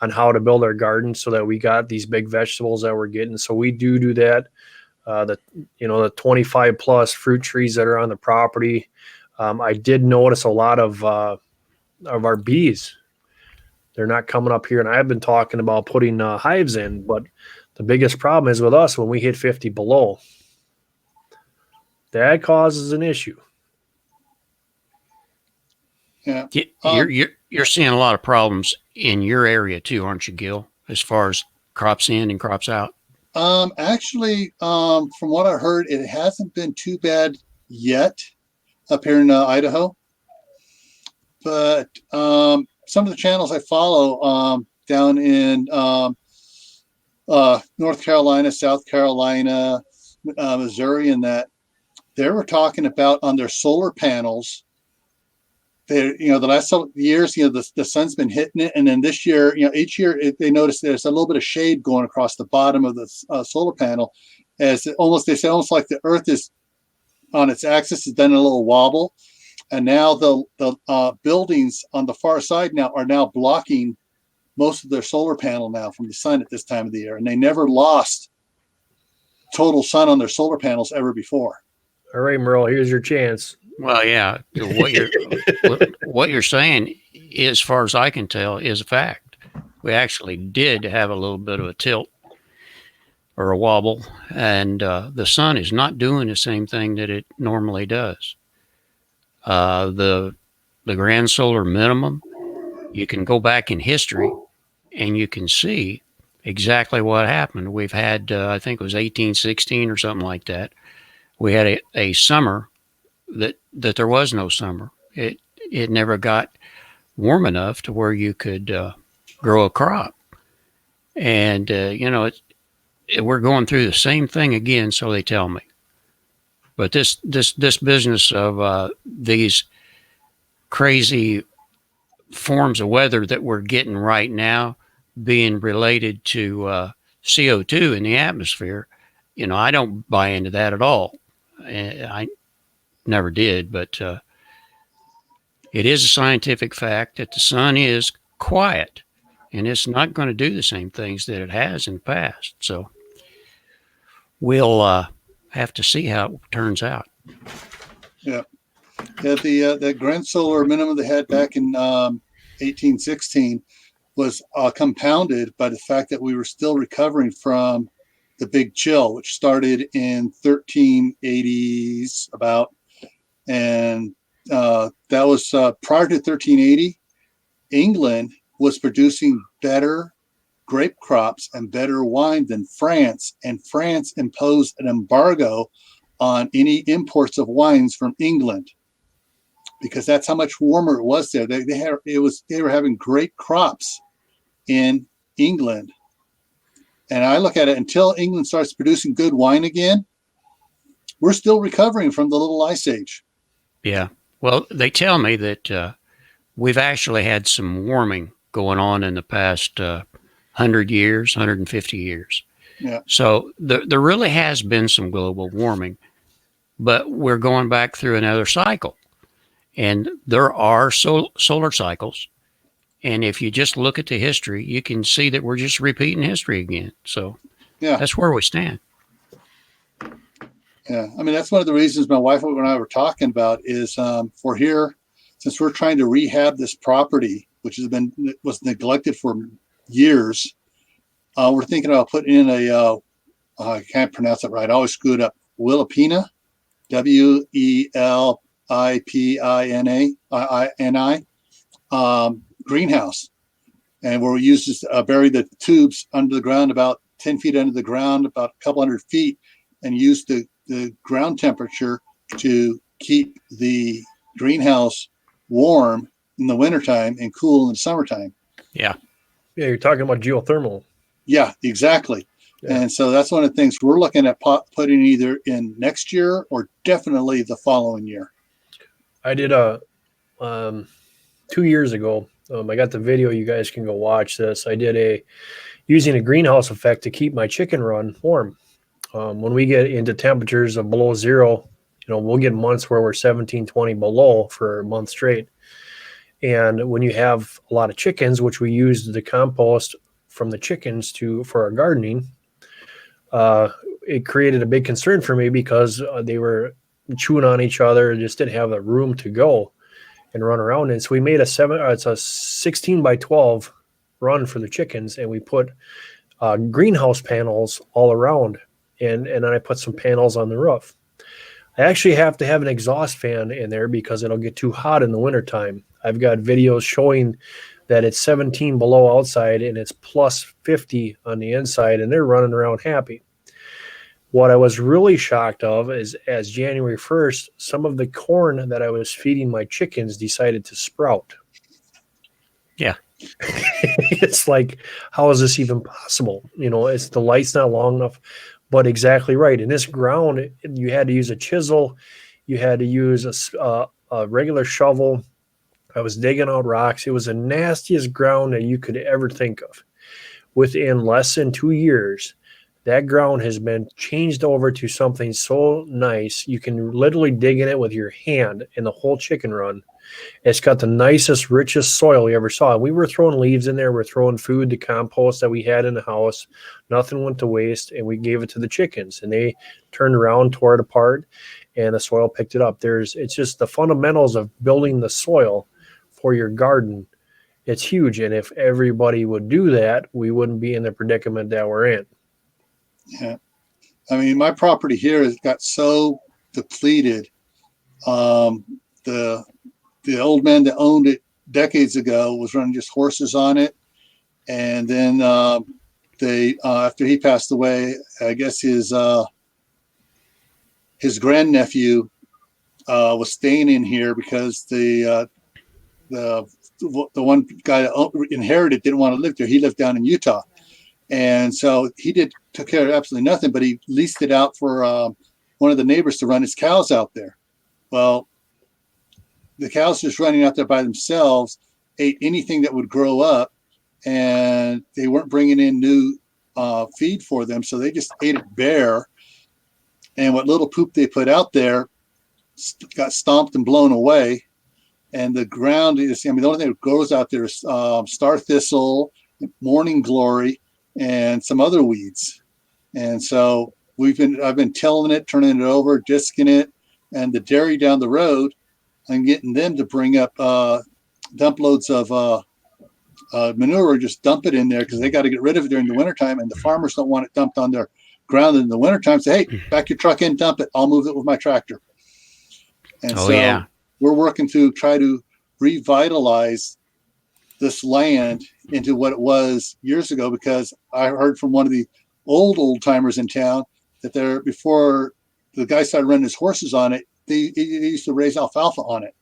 on how to build our garden so that we got these big vegetables that we're getting. So we do that. The 25 plus fruit trees that are on the property. I did notice a lot of our bees. They're not coming up here, and I've been talking about putting hives in, but the biggest problem is with us when we hit 50 below. That causes an issue. Yeah. You're seeing a lot of problems in your area too, aren't you, Gil, as far as crops in and crops out? Actually, from what I heard, it hasn't been too bad yet up here in Idaho. But some of the channels I follow down in North Carolina, South Carolina, Missouri, and that, they were talking about on their solar panels. The last several years, the sun's been hitting it, and then this year, each year they notice there's a little bit of shade going across the bottom of the solar panel, as almost like the Earth is on its axis has done a little wobble, and now the buildings on the far side are now blocking most of their solar panel now from the sun at this time of the year, and they never lost total sun on their solar panels ever before. All right, Merle, here's your chance. Well, yeah, what you're saying, as far as I can tell, is a fact. We actually did have a little bit of a tilt or a wobble, and the sun is not doing the same thing that it normally does. The grand solar minimum, you can go back in history and you can see exactly what happened. We've had, I think it was 1816 or something like that. We had a summer that there was no summer. It never got warm enough to where you could grow a crop. And, we're going through the same thing again, so they tell me. But this business of these crazy forms of weather that we're getting right now being related to CO2 in the atmosphere, I don't buy into that at all. I never did, but it is a scientific fact that the sun is quiet and it's not going to do the same things that it has in the past. So we'll have to see how it turns out. Yeah. The grand solar minimum they had back in 1816 was compounded by the fact that we were still recovering from the big chill, which started in 1380s about, and that was prior to 1380. England was producing better grape crops and better wine than France, and France imposed an embargo on any imports of wines from England because that's how much warmer it was there. They were having great crops in England. And I look at it, until England starts producing good wine again, we're still recovering from the little ice age. Yeah. Well, they tell me that we've actually had some warming going on in the past 100 years, 150 years. Yeah. So there really has been some global warming, but we're going back through another cycle. And there are solar cycles. And if you just look at the history, you can see that we're just repeating history again. So yeah, that's where we stand. Yeah. I mean, that's one of the reasons my wife and I were talking about is for here, since we're trying to rehab this property, which was neglected for years, we're thinking about putting in I can't pronounce it right. I always screw it up. Willipina, Welpini, greenhouse. And where we use just bury the tubes under the ground, about 10 feet under the ground, about a couple hundred feet, and use the ground temperature to keep the greenhouse warm in the wintertime and cool in the summertime. Yeah. Yeah, you're talking about geothermal. Yeah, exactly. Yeah. And so that's one of the things we're looking at putting either in next year or definitely the following year. I did 2 years ago. I got the video. You guys can go watch this. I did using a greenhouse effect to keep my chicken run warm. When we get into temperatures of below zero, we'll get months where we're 17, 20 below for a month straight. And when you have a lot of chickens, which we used the compost from the chickens for our gardening, it created a big concern for me because they were chewing on each other, just didn't have the room to go and run around. And so we made it's a 16 by 12 run for the chickens, and we put greenhouse panels all around, and then I put some panels on the roof. I actually have to have an exhaust fan in there because it'll get too hot in the wintertime. I've got videos showing that it's 17 below outside and it's plus 50 on the inside, and they're running around happy. What I was really shocked of is as January 1st, some of the corn that I was feeding my chickens decided to sprout. Yeah. It's like, how is this even possible? It's the light's not long enough, but exactly right. In this ground, you had to use a chisel. You had to use a regular shovel. I was digging out rocks. It was the nastiest ground that you could ever think of. Within less than 2 years, that ground has been changed over to something so nice. You can literally dig in it with your hand in the whole chicken run. It's got the nicest, richest soil you ever saw. We were throwing leaves in there. We're throwing food, the compost that we had in the house. Nothing went to waste, and we gave it to the chickens. And they turned around, tore it apart, and the soil picked it up. It's just the fundamentals of building the soil for your garden. It's huge. And if everybody would do that, we wouldn't be in the predicament that we're in. Yeah. I mean, my property here has got so depleted. The old man that owned it decades ago was running just horses on it. And then after he passed away, I guess his grandnephew was staying in here because the one guy that inherited didn't want to live there. He lived down in Utah. And so he took care of absolutely nothing, but he leased it out for one of the neighbors to run his cows out there. Well, the cows just running out there by themselves ate anything that would grow up, and they weren't bringing in new feed for them. So they just ate it bare. And what little poop they put out there got stomped and blown away. And the ground is, the only thing that grows out there is star thistle, morning glory, and some other weeds. And so I've been tilling it, turning it over, disking it, and the dairy down the road, and getting them to bring up dump loads of manure, just dump it in there because they got to get rid of it during the wintertime, and the farmers don't want it dumped on their ground in the wintertime. Say, hey, back your truck in, dump it. I'll move it with my tractor. And yeah. we're working to try to revitalize this land into what it was years ago, because I heard from one of the old timers in town that there, before the guy started running his horses on it, they used to raise alfalfa on it.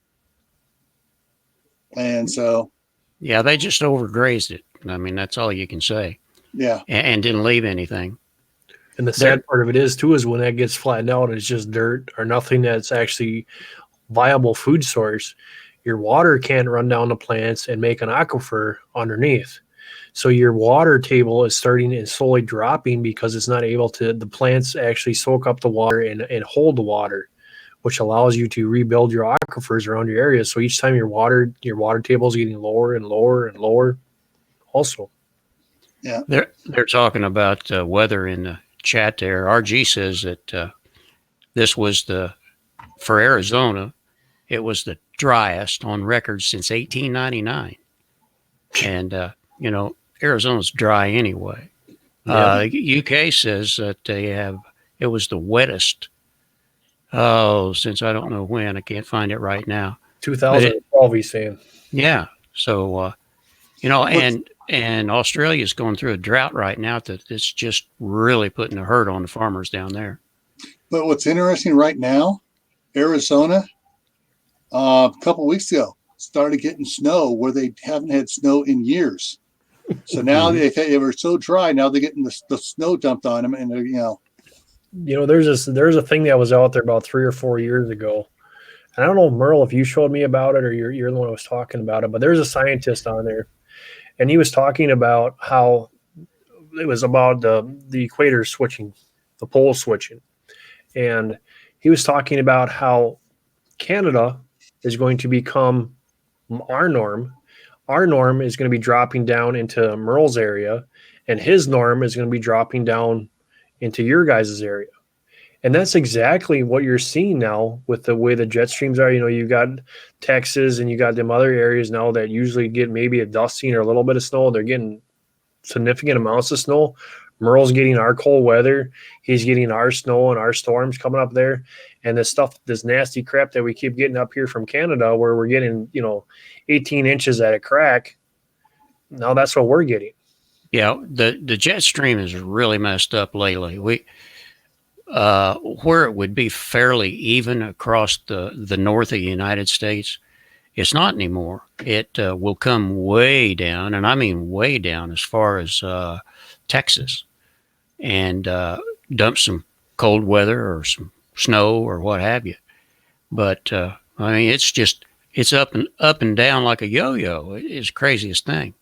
And so, Yeah, they just overgrazed it. I mean, that's all you can say. yeah. And didn't leave anything. And the sad part of it is too, is when that gets flattened out, it's just dirt or nothing that's actually viable food source. Your water can't run down the plants and make an aquifer underneath. So your water table is starting and slowly dropping because it's not able to, the plants actually soak up the water and hold the water, which allows you to rebuild your aquifers around your area. So each time your water table is getting lower and lower and lower also. Yeah. They're talking about weather in the chat there. RG says that this was for Arizona, it was the driest on record since 1899. And, Arizona's dry anyway. Yeah. UK says that it was the wettest. Since I don't know when, I can't find it right now. 2012, he's saying. Yeah. So, and Australia's going through a drought right now that's just really putting a hurt on the farmers down there. But what's interesting right now, Arizona, a couple of weeks ago, started getting snow where they haven't had snow in years. So now they were so dry. Now they're getting the snow dumped on them, and there's a thing that was out there about 3 or 4 years ago. And I don't know, Merle, if you showed me about it or you're the one who was talking about it, but there's a scientist on there, and he was talking about how it was about the equator switching, the pole switching, and he was talking about how Canada is going to become our norm. Our norm is going to be dropping down into Merle's area, and his norm is going to be dropping down into your guys' area. And that's exactly what you're seeing now with the way the jet streams are. You got Texas and you got them other areas now that usually get maybe a dusting or a little bit of snow. They're getting significant amounts of snow. Merle's getting our cold weather. He's getting our snow and our storms coming up there. And this nasty crap that we keep getting up here from Canada, where we're getting, 18 inches at a crack. Now that's what we're getting. Yeah, the jet stream is really messed up lately. Where it would be fairly even across the north of the United States, it's not anymore. It will come way down, and I mean way down as far as Texas, and dump some cold weather or some snow or what have you. But it's up and down like a yo-yo. It's the craziest thing.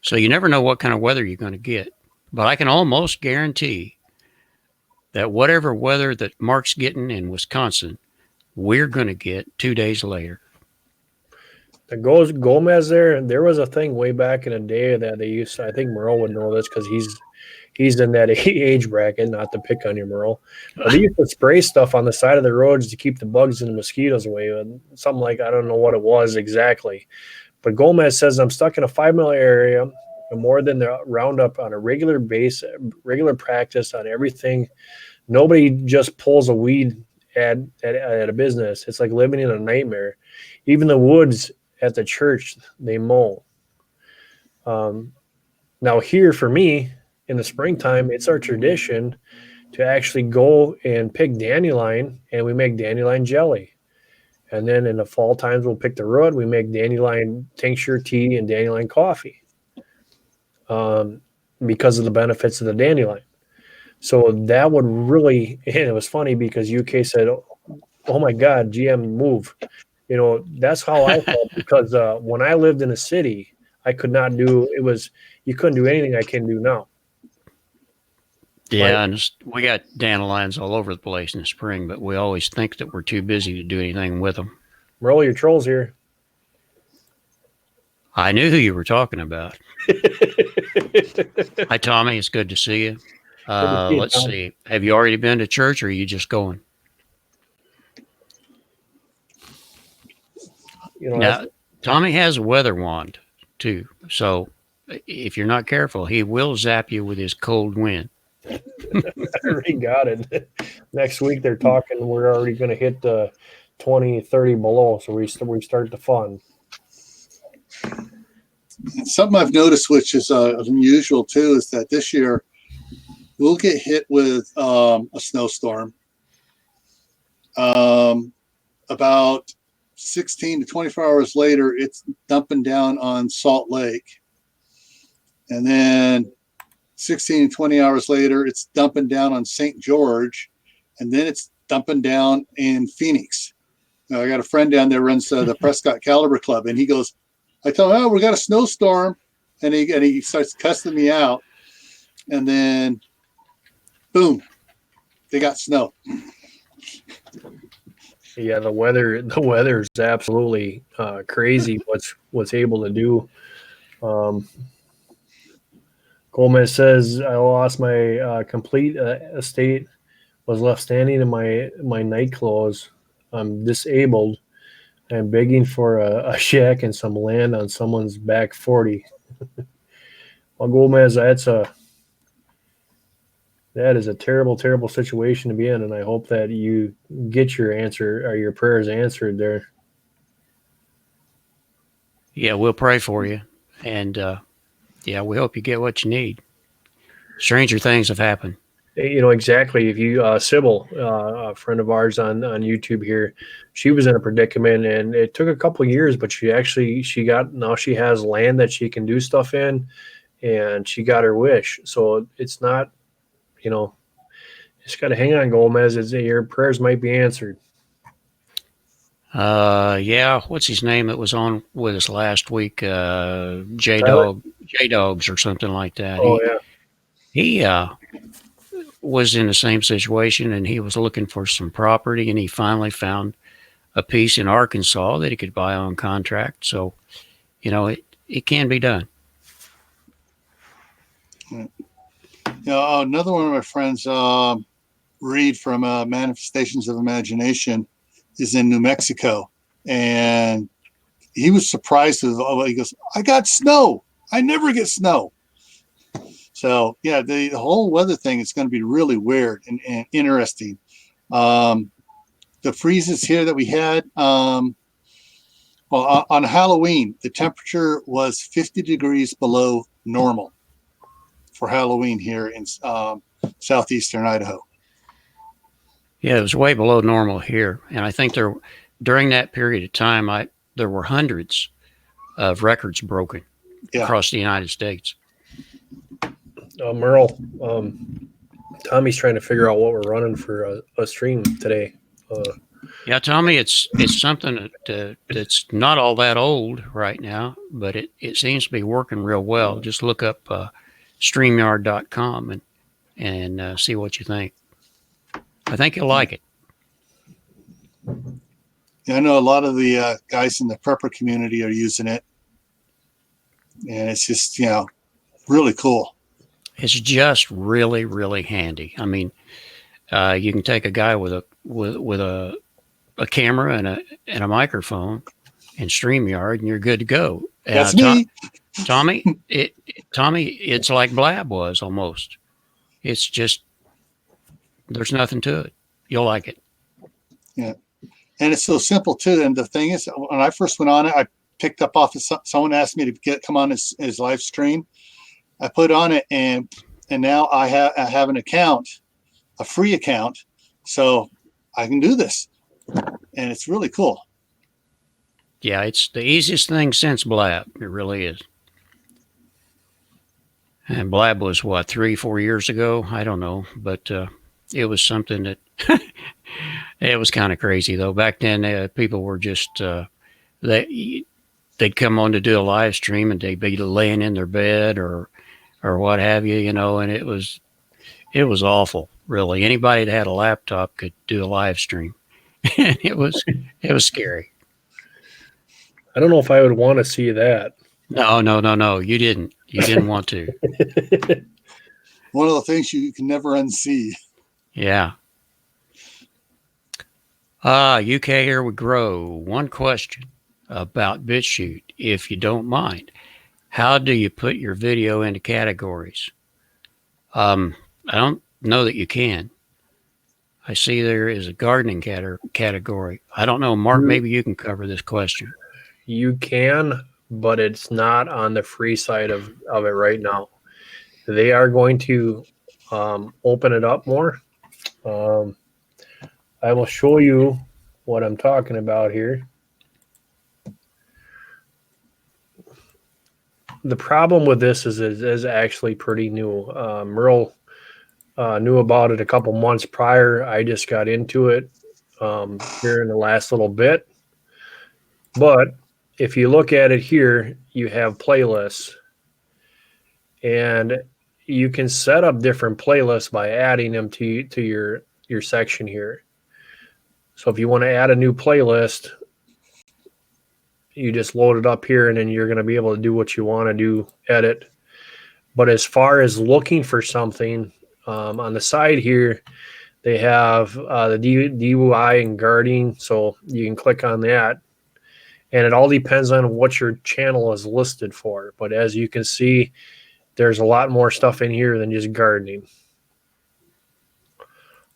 So you never know what kind of weather you're going to get. But I can almost guarantee that whatever weather that Mark's getting in Wisconsin, we're going to get 2 days later. The Gomez there was a thing way back in the day that they used to, I think Merle would know this because he's in that age bracket, not to pick on you, Merle. But they used to spray stuff on the side of the roads to keep the bugs and the mosquitoes away. Something like, I don't know what it was exactly. But Gomez says, I'm stuck in a 5-mile area, more than the Roundup on a regular practice on everything. Nobody just pulls a weed at a business. It's like living in a nightmare. Even the woods at the church, they mow. Now here for me, in the springtime, it's our tradition to actually go and pick dandelion, and we make dandelion jelly. And then in the fall times, we'll pick the root. We make dandelion tincture, tea, and dandelion coffee because of the benefits of the dandelion. So that would really, and it was funny because UK said, oh my God, GM, move. That's how I felt because when I lived in a city, I could not you couldn't do anything I can do now. Yeah, Right? and we got dandelions all over the place in the spring, but we always think that we're too busy to do anything with them. Roll your trolls here. I knew who you were talking about. Hi, Tommy. It's good to see you. Let's see. Have you already been to church, or are you just going? Now, Tommy has a weather wand, too. So if you're not careful, he will zap you with his cold wind. I already got it. Next week they're talking. We're already going to hit the 20, 30 below. So we start the fun. Something I've noticed, which is unusual too, is that this year we'll get hit with a snowstorm. About 16 to 24 hours later, it's dumping down on Salt Lake. And then 16 to 20 hours later, it's dumping down on St. George. And then it's dumping down in Phoenix. Now, I got a friend down there runs the Prescott Caliber Club, and he goes, I tell him, oh, we got a snowstorm. And he starts cussing me out. And then, boom, they got snow. Yeah, the weather is absolutely crazy. What's able to do. Gomez says, I lost my complete estate, was left standing in my night clothes. I'm disabled. I'm begging for a shack and some land on someone's back 40. Well, Gomez, that is a terrible, terrible situation to be in, and I hope that you get your answer or your prayers answered there. Yeah, we'll pray for you. And, yeah, we hope you get what you need. Stranger things have happened. You know, exactly. If you, Sybil, a friend of ours on YouTube here, she was in a predicament, and it took a couple of years, but she has land that she can do stuff in, and she got her wish. So it's not, you know, just got to hang on, Gomez. Your prayers might be answered. Yeah, what's his name that was on with us last week? J-Dogs or something like that. Oh, yeah. He was in the same situation, and he was looking for some property, and he finally found a piece in Arkansas that he could buy on contract. So, you know, it can be done. You know, another one of my friends, Reed from Manifestations of Imagination, is in New Mexico, and he was surprised. He goes, I got snow. I never get snow. So yeah, the whole weather thing is going to be really weird and interesting. The freezes here that we had, well, on Halloween, the temperature was 50 degrees below normal for Halloween here in southeastern Idaho. Yeah, it was way below normal here, and I think during that period of time, there were hundreds of records broken across the United States. Merle, Tommy's trying to figure out what we're running for a stream today. Yeah, Tommy, it's something that's not all that old right now, but it seems to be working real well. Just look up StreamYard.com and see what you think. I think you'll like it. Yeah, I know a lot of the guys in the prepper community are using it, and it's just, you know, really cool. It's just really, really handy. I mean, you can take a guy with a camera and a microphone and StreamYard, and you're good to go. That's me. Tommy, it's like Blab was almost. It's just, there's nothing to it. You'll like it. Yeah. And it's so simple too. And the thing is, when I first went on it, I picked up off of someone asked me to come on his live stream. I put on it, and now I have an account, a free account, so I can do this, and it's really cool. Yeah, it's the easiest thing since Blab. It really is. And Blab was what, 3-4 years ago? I don't know, but it was something that it was kind of crazy though. Back then, people were just they'd come on to do a live stream, and they'd be laying in their bed or what have you, you know, and it was awful, really. Anybody that had a laptop could do a live stream. it was scary. I don't know if I would want to see that. No. You didn't want to. One of the things you can never unsee. Yeah. UK here would grow. One question about BitChute, if you don't mind. How do you put your video into categories? I don't know that you can. I see there is a gardening category. I don't know, Mark, maybe you can cover this question. You can, but it's not on the free side of it right now. They are going to open it up more. I will show you what I'm talking about here. The problem with this is it is actually pretty new. Merle knew about it a couple months prior. I just got into it here in the last little bit. But if you look at it here, you have playlists. And you can set up different playlists by adding them to your section here. So if you want to add a new playlist, you just load it up here, and then you're going to be able to do what you want to do, edit. But as far as looking for something, on the side here, they have the DUI and guarding, so you can click on that. And it all depends on what your channel is listed for. But as you can see, there's a lot more stuff in here than just gardening.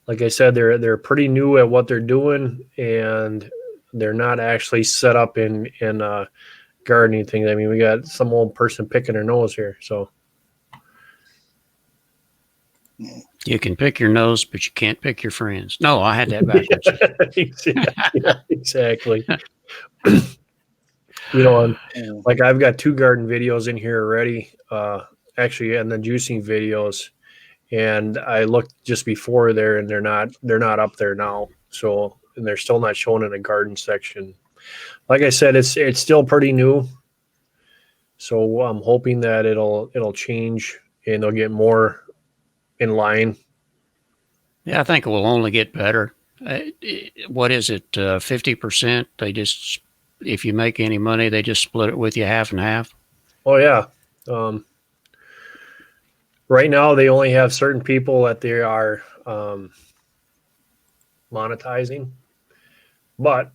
Like I said, they're pretty new at what they're doing, and they're not actually set up in gardening things. I mean, we got some old person picking her nose here. So you can pick your nose, but you can't pick your friends. No, I had that backwards. Yeah, exactly. You know, like I've got 2 garden videos in here already. Actually, and the juicing videos, and I looked just before there, and they're not up there now. So, and they're still not shown in the garden section. Like I said, it's still pretty new. So I'm hoping that it'll change and they'll get more in line. Yeah, I think it will only get better. What is it? 50%? They just, if you make any money, they just split it with you half and half. Oh yeah. Right now, they only have certain people that they are monetizing, but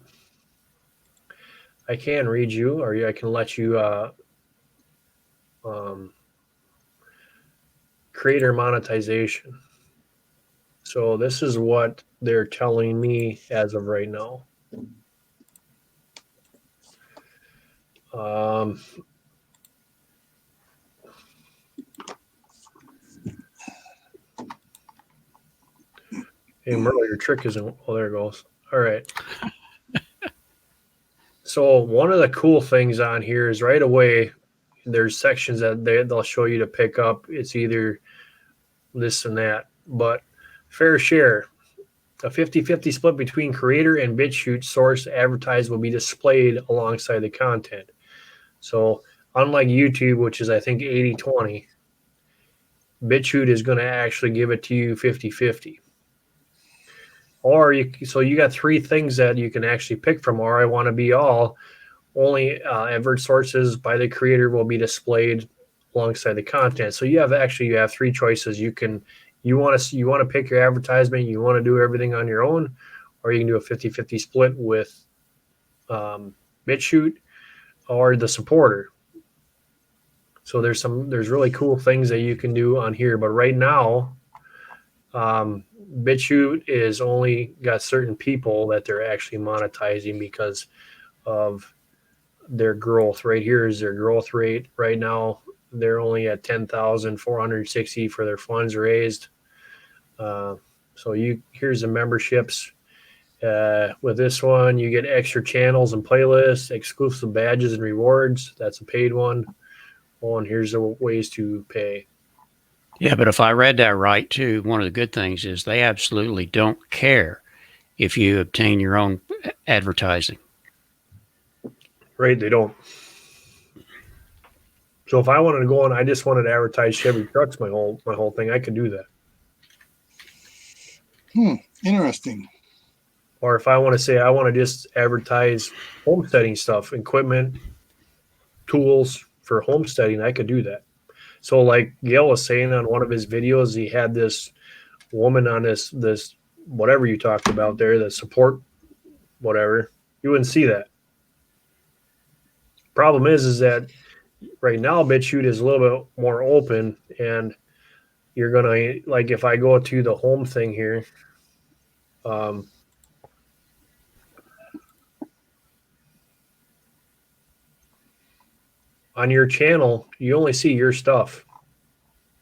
I can read you, or I can let you creator monetization. So this is what they're telling me as of right now. Hey, Merle, your trick isn't. Oh, there it goes. All right. So one of the cool things on here is right away, there's sections that they'll show you to pick up. It's either this and that, but fair share. A 50-50 split between creator and BitChute source advertised will be displayed alongside the content. So unlike YouTube, which is I think 80-20, BitChute is going to actually give it to you 50-50. Or so you got 3 things that you can actually pick from. Or I want to be all. Only advert sources by the creator will be displayed alongside the content. So you have 3 choices. You want to pick your advertisement. You want to do everything on your own, or you can do a 50-50 split with BitChute or the supporter. So there's really cool things that you can do on here. But right now, BitChute is only got certain people that they're actually monetizing because of their growth. Right here is their growth rate. Right now, they're only at 10,460 for their funds raised. So here's the memberships. With this one, you get extra channels and playlists, exclusive badges and rewards. That's a paid one. Oh, and here's the ways to pay. Yeah, but if I read that right, too, one of the good things is they absolutely don't care if you obtain your own advertising. Right, they don't. So if I wanted to go and I just wanted to advertise Chevy trucks, my whole thing, I could do that. Interesting. Or if I want to say I want to just advertise homesteading stuff, equipment, tools for homesteading, I could do that. So like Gail was saying on one of his videos, he had this woman on this whatever you talked about there, the support whatever. You wouldn't see that. Problem is that right now BitChute is a little bit more open, and you're gonna, like, if I go to the home thing here, Um, on your channel, you only see your stuff.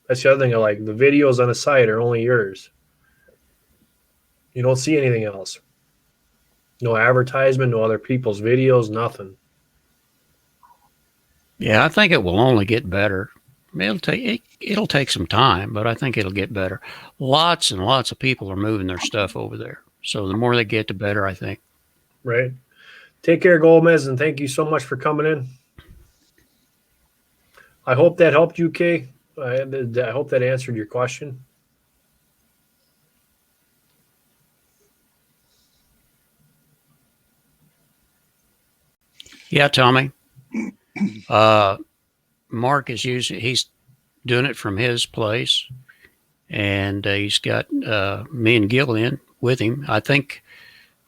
That's the other thing I like. The videos on the site are only yours. You don't see anything else. No advertisement, no other people's videos, nothing. Yeah, I think it will only get better. I mean, it'll take some time, but I think it'll get better. Lots and lots of people are moving their stuff over there. So the more they get, the better, I think. Right. Take care, Gomez, and thank you so much for coming in. I hope that helped you, Kay. I hope that answered your question. Yeah, Tommy. Mark he's doing it from his place, and he's got me and Gil in with him. I think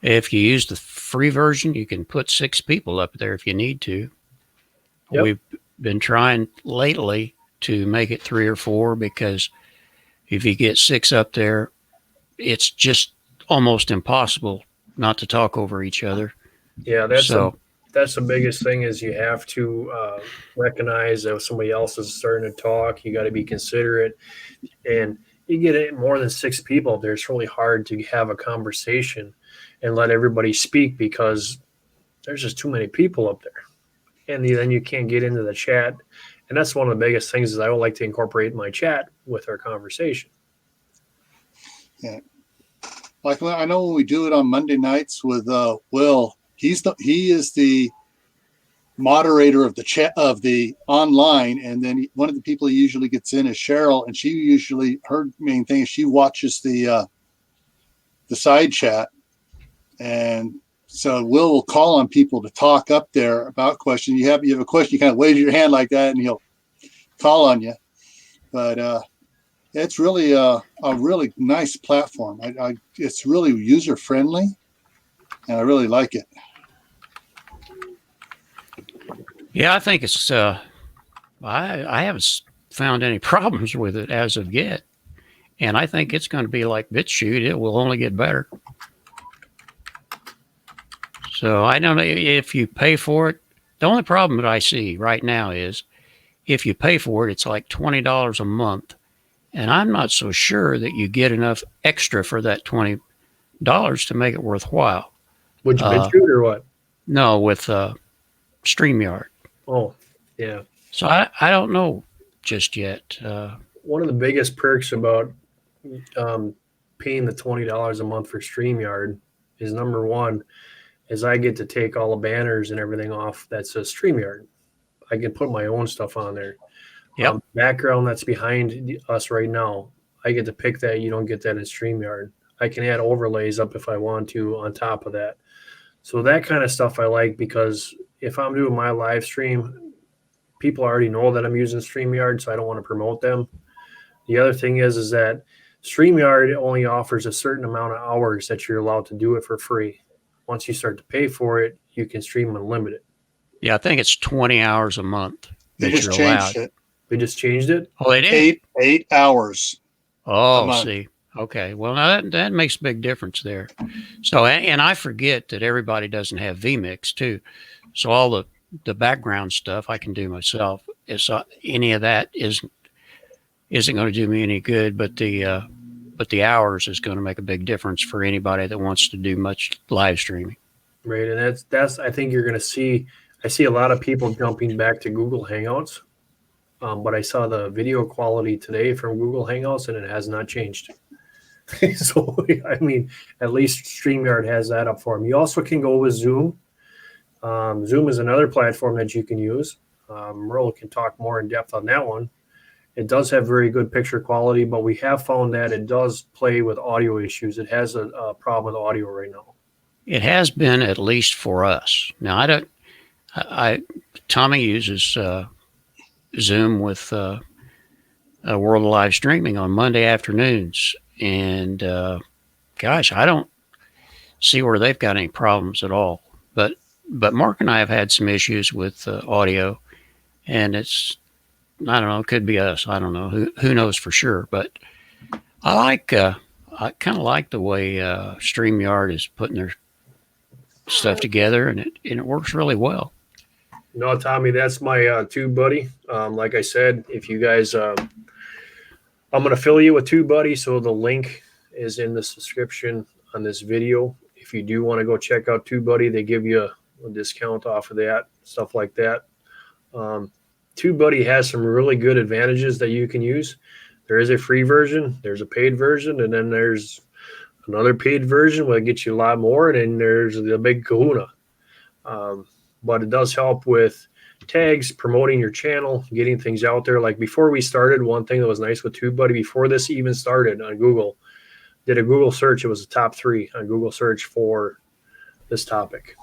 if you use the free version, you can put 6 people up there if you need to. Yep. We've been trying lately to make it 3 or 4, because if you get 6 up there, it's just almost impossible not to talk over each other. Yeah, that's the biggest thing, is you have to recognize that if somebody else is starting to talk, you got to be considerate. And you get more than 6 people up there, it's really hard to have a conversation and let everybody speak, because there's just too many people up there. And then you can't get into the chat. And that's one of the biggest things, is I would like to incorporate my chat with our conversation. Yeah. Like, I know when we do it on Monday nights with Will, he is the moderator of the chat, of the online, and then one of the people he usually gets in is Cheryl, and she usually, her main thing is she watches the side chat, and so will call on people to talk up there about questions. You have a question, you kind of wave your hand like that, and he'll call on you. But it's really a really nice platform. It's really user friendly, and I really like it. Yeah, I think it's. I haven't found any problems with it as of yet, and I think it's going to be like BitChute. It will only get better. So I don't know if you pay for it. The only problem that I see right now is if you pay for it, it's like $20 a month, and I'm not so sure that you get enough extra for that $20 to make it worthwhile. Which BitChute or what? No, with StreamYard. Oh, yeah. So I don't know just yet. One of the biggest perks about paying the $20 a month for StreamYard is, number one, is I get to take all the banners and everything off that says StreamYard. I can put my own stuff on there. Yep. Background that's behind us right now, I get to pick that. You don't get that in StreamYard. I can add overlays up if I want to on top of that. So that kind of stuff I like, because if I'm doing my live stream, people already know that I'm using StreamYard, so I don't want to promote them. The other thing is that StreamYard only offers a certain amount of hours that you're allowed to do it for free. Once you start to pay for it, you can stream unlimited. Yeah, I think it's 20 hours a month that They just you're allowed. changed it. They just changed it? Oh, they did? 8 hours. Oh, see. Okay. Well, now that makes a big difference there. So, and I forget that everybody doesn't have vMix too. So all the background stuff I can do myself. It's any of that isn't going to do me any good, but the hours is going to make a big difference for anybody that wants to do much live streaming. Right, and that's I think you're going to see. I see a lot of people jumping back to Google Hangouts, but I saw the video quality today from Google Hangouts, and it has not changed. So, I mean, at least StreamYard has that up for them. You also can go with Zoom. Zoom is another platform that you can use. Merle can talk more in depth on that one. It does have very good picture quality, but we have found that it does play with audio issues. It has a problem with audio right now. It has been, at least for us. Now, Tommy uses Zoom with World of Live Streaming on Monday afternoons. And gosh, I don't see where they've got any problems at all. But Mark and I have had some issues with audio, and it's, I don't know, it could be us. I don't know. Who knows for sure? But I I kind of like the way StreamYard is putting their stuff together, and it works really well. No, Tommy, that's my TubeBuddy. Like I said, if you guys, I'm going to affiliate with TubeBuddy, so the link is in the description on this video. If you do want to go check out TubeBuddy, they give you a discount off of that, stuff like that. TubeBuddy has some really good advantages that you can use. There is a free version, there's a paid version, and then there's another paid version where it gets you a lot more, and then there's the big kahuna. But it does help with tags, promoting your channel, getting things out there. Like before we started, one thing that was nice with TubeBuddy, before this even started on Google, did a Google search, it was the top 3 on Google search for this topic.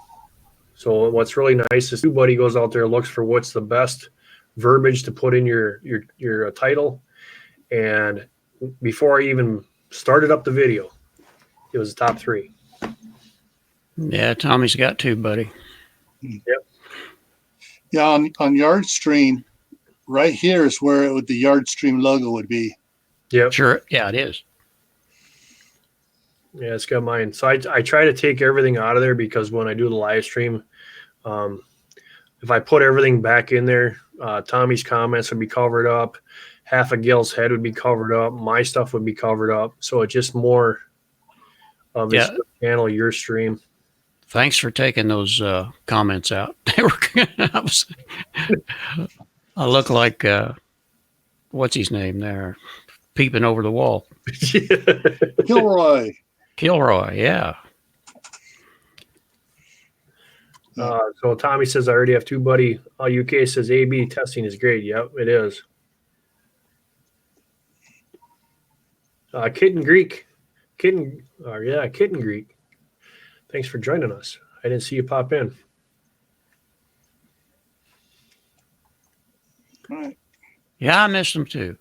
So what's really nice is TubeBuddy goes out there, looks for what's the best verbiage to put in your title. And before I even started up the video, it was the top 3. Yeah, Tommy's got TubeBuddy. Yep. Yeah, on YardStream, right here is where the YardStream logo would be. Yep. Sure. Yeah, it is. Yeah, it's got mine. So I try to take everything out of there because when I do the live stream, if I put everything back in there, Tommy's comments would be covered up. Half of Gil's head would be covered up. My stuff would be covered up. So it's just more of this channel, your stream. Thanks for taking those comments out. They were. I look like what's his name there, peeping over the wall. Kilroy, yeah. So Tommy says I already have TubeBuddy. UK says A/B testing is great. Yep, it is. Kitten Greek. Kitten Greek. Thanks for joining us. I didn't see you pop in. All right. Yeah, I missed them too.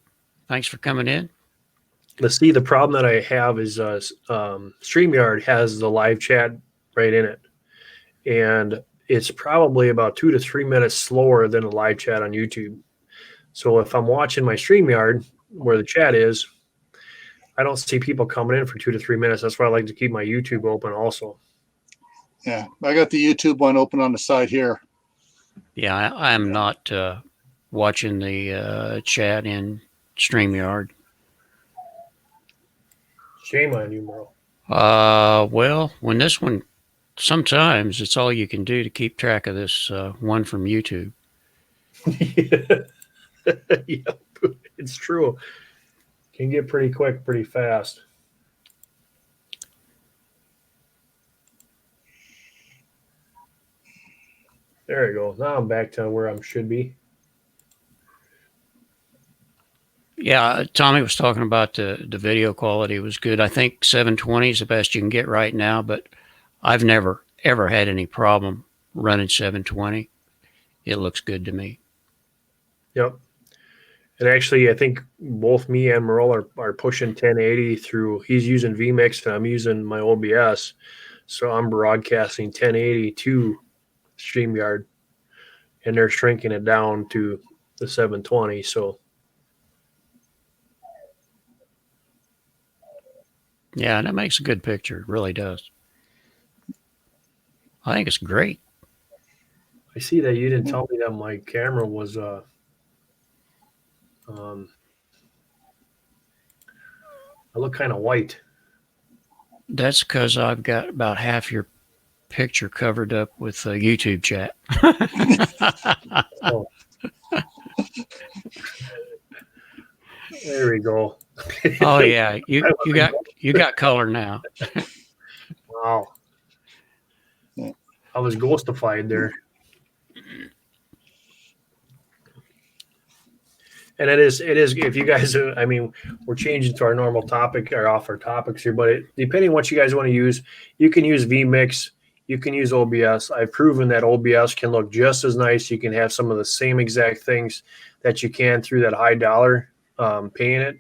Thanks for coming in. Let's see. The problem that I have is StreamYard has the live chat right in it. And it's probably about 2 to 3 minutes slower than a live chat on YouTube. So if I'm watching my StreamYard where the chat is, I don't see people coming in for 2 to 3 minutes. That's why I like to keep my YouTube open also. Yeah, I got the YouTube one open on the side here. Yeah, I am not watching the chat in StreamYard. Shame on you, Merle. Well, when this one, sometimes it's all you can do to keep track of this one from YouTube. Yeah, it's true. Can get pretty quick, pretty fast. There you go. Now I'm back to where I should be. Yeah, Tommy was talking about the video quality was good. I think 720 is the best you can get right now, but I've never, ever had any problem running 720. It looks good to me. Yep. And actually, I think both me and Merle are pushing 1080 through. He's using vMix and I'm using my OBS. So I'm broadcasting 1080 to StreamYard. And they're shrinking it down to the 720. So yeah, and that makes a good picture. It really does. I think it's great. I see that you didn't tell me that my camera was I look kind of white. That's because I've got about half your picture covered up with YouTube chat. Oh. There we go. Oh yeah, you got color now. Wow. I was ghostified there. And it is if you guys I mean we're changing to our normal topic or off our topics here, but depending on what you guys want to use, you can use vMix, you can use OBS. I've proven that OBS can look just as nice. You can have some of the same exact things that you can through that high dollar paying it.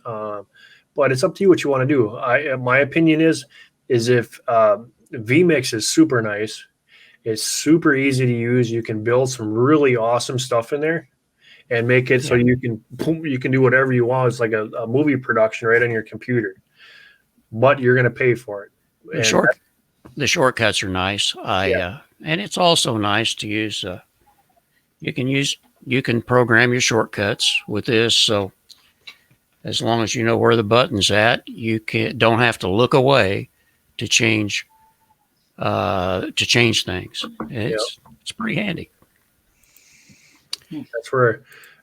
But it's up to you what you want to do. My opinion is if vMix is super nice, it's super easy to use. You can build some really awesome stuff in there and make it so you can do whatever you want. It's like a movie production right on your computer. Yeah. but you're going to pay for it. And The shortcuts are nice. And it's also nice to use. You can program your shortcuts with this. So as long as you know where the button's at, you don't have to look away to change things. It's pretty handy. that's where,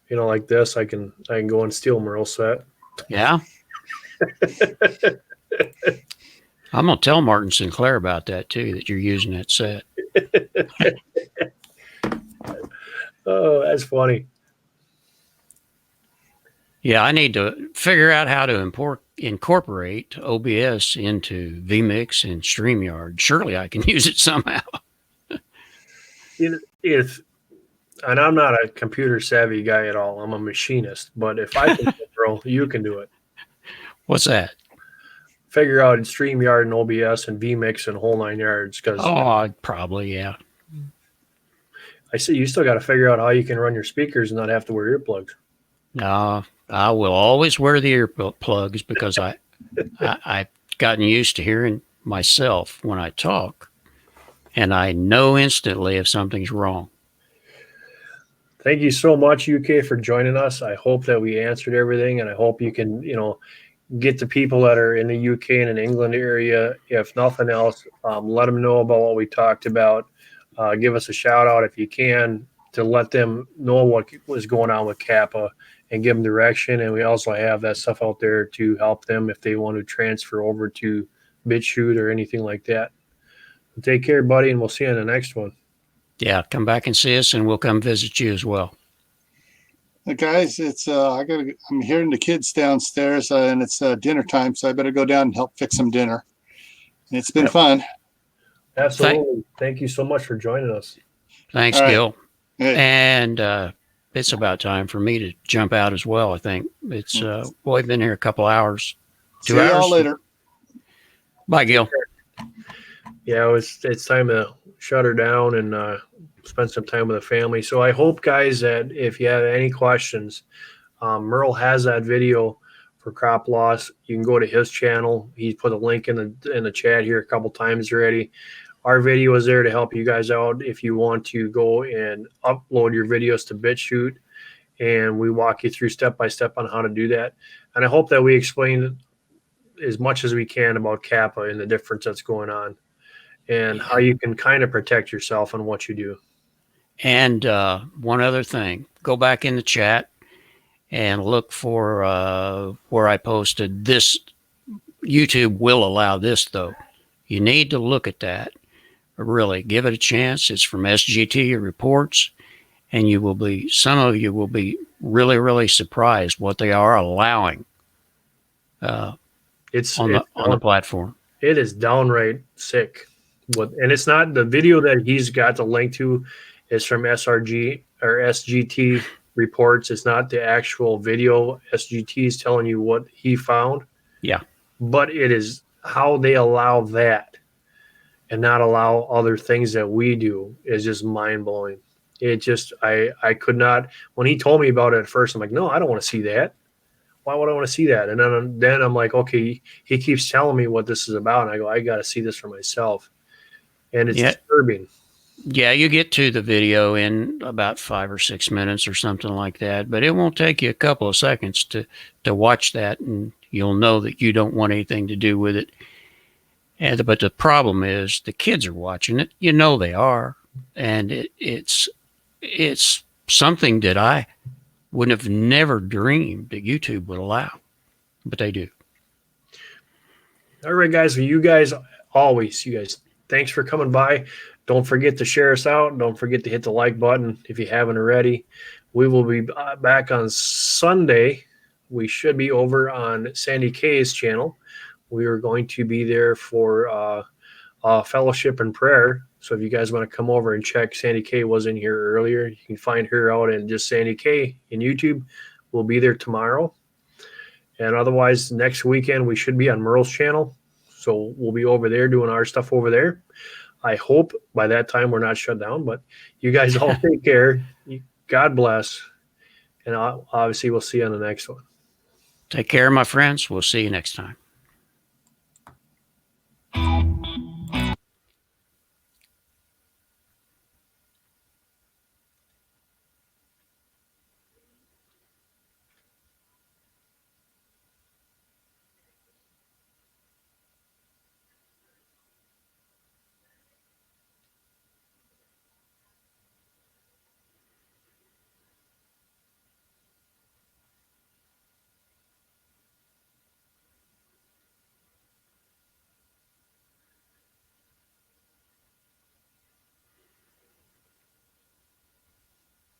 like this, I can go and steal Merle's set. Yeah. I'm gonna tell Martin Sinclair about that too, that you're using that set. Oh, that's funny. Yeah, I need to figure out how to incorporate OBS into vMix and StreamYard. Surely I can use it somehow. And I'm not a computer savvy guy at all. I'm a machinist. But if I can do it, Merle, you can do it. What's that? Figure out StreamYard and OBS and vMix and whole 9 yards. Because probably, yeah. I see you still got to figure out how you can run your speakers and not have to wear earplugs. No, I will always wear the earplugs because I've gotten used to hearing myself when I talk, and I know instantly if something's wrong. Thank you so much, UK, for joining us. I hope that we answered everything, and I hope you can, get the people that are in the UK and in England area, if nothing else, let them know about what we talked about. Give us a shout out if you can to let them know what was going on with COPPA and give them direction. And we also have that stuff out there to help them if they want to transfer over to BitChute or anything like that. Take care, buddy, and we'll see you in the next one. Yeah, come back and see us, and we'll come visit you as well. Guys, it's I'm hearing the kids downstairs, and it's dinner time, so I better go down and help fix some dinner. And it's been fun. Absolutely. Thank you so much for joining us. Thanks, right. Gil. Hey. And it's about time for me to jump out as well. I think it's we've been here a couple hours. 2 hours. See y'all later. Bye, Gil. Yeah, it's time to shut her down and spend some time with the family. So I hope, guys, that if you have any questions, Merle has that video for crop loss. You can go to his channel. He put a link in the chat here a couple times already. Our video is there to help you guys out if you want to go and upload your videos to BitChute, and we walk you through step by step on how to do that. And I hope that we explain as much as we can about COPPA and the difference that's going on, and how you can kind of protect yourself on what you do. And one other thing, go back in the chat and look for where I posted this. YouTube will allow this, though. You need to look at that. Really, give it a chance. It's from SGT Reports, and some of you will be really, really surprised what they are allowing It's on the platform. It is downright sick. And it's not the video that he's got the link to is from SRG or SGT Reports. It's not the actual video. SGT is telling you what he found. Yeah. But it is how they allow that and not allow other things that we do is just mind blowing. It just, I could not, when he told me about it at first, I'm like, no, I don't want to see that. Why would I want to see that? And then I'm like, okay, he keeps telling me what this is about. And I go, I got to see this for myself. And it's disturbing. Yeah, you get to the video in about 5 or 6 minutes or something like that, but it won't take you a couple of seconds to watch that, and you'll know that you don't want anything to do with it. But the problem is the kids are watching it. You know they are, and it's something that I would have never dreamed that YouTube would allow, but they do. All right, guys. Well, you guys, thanks for coming by. Don't forget to share us out. Don't forget to hit the like button if you haven't already. We will be back on Sunday. We should be over on Sandy K's channel. We are going to be there for fellowship and prayer. So if you guys want to come over and check, Sandy K was in here earlier. You can find her out in just Sandy K in YouTube. We'll be there tomorrow. And otherwise, next weekend, we should be on Merle's channel. So we'll be over there doing our stuff over there. I hope by that time we're not shut down, but you guys all take care. God bless. And obviously we'll see you on the next one. Take care, my friends. We'll see you next time.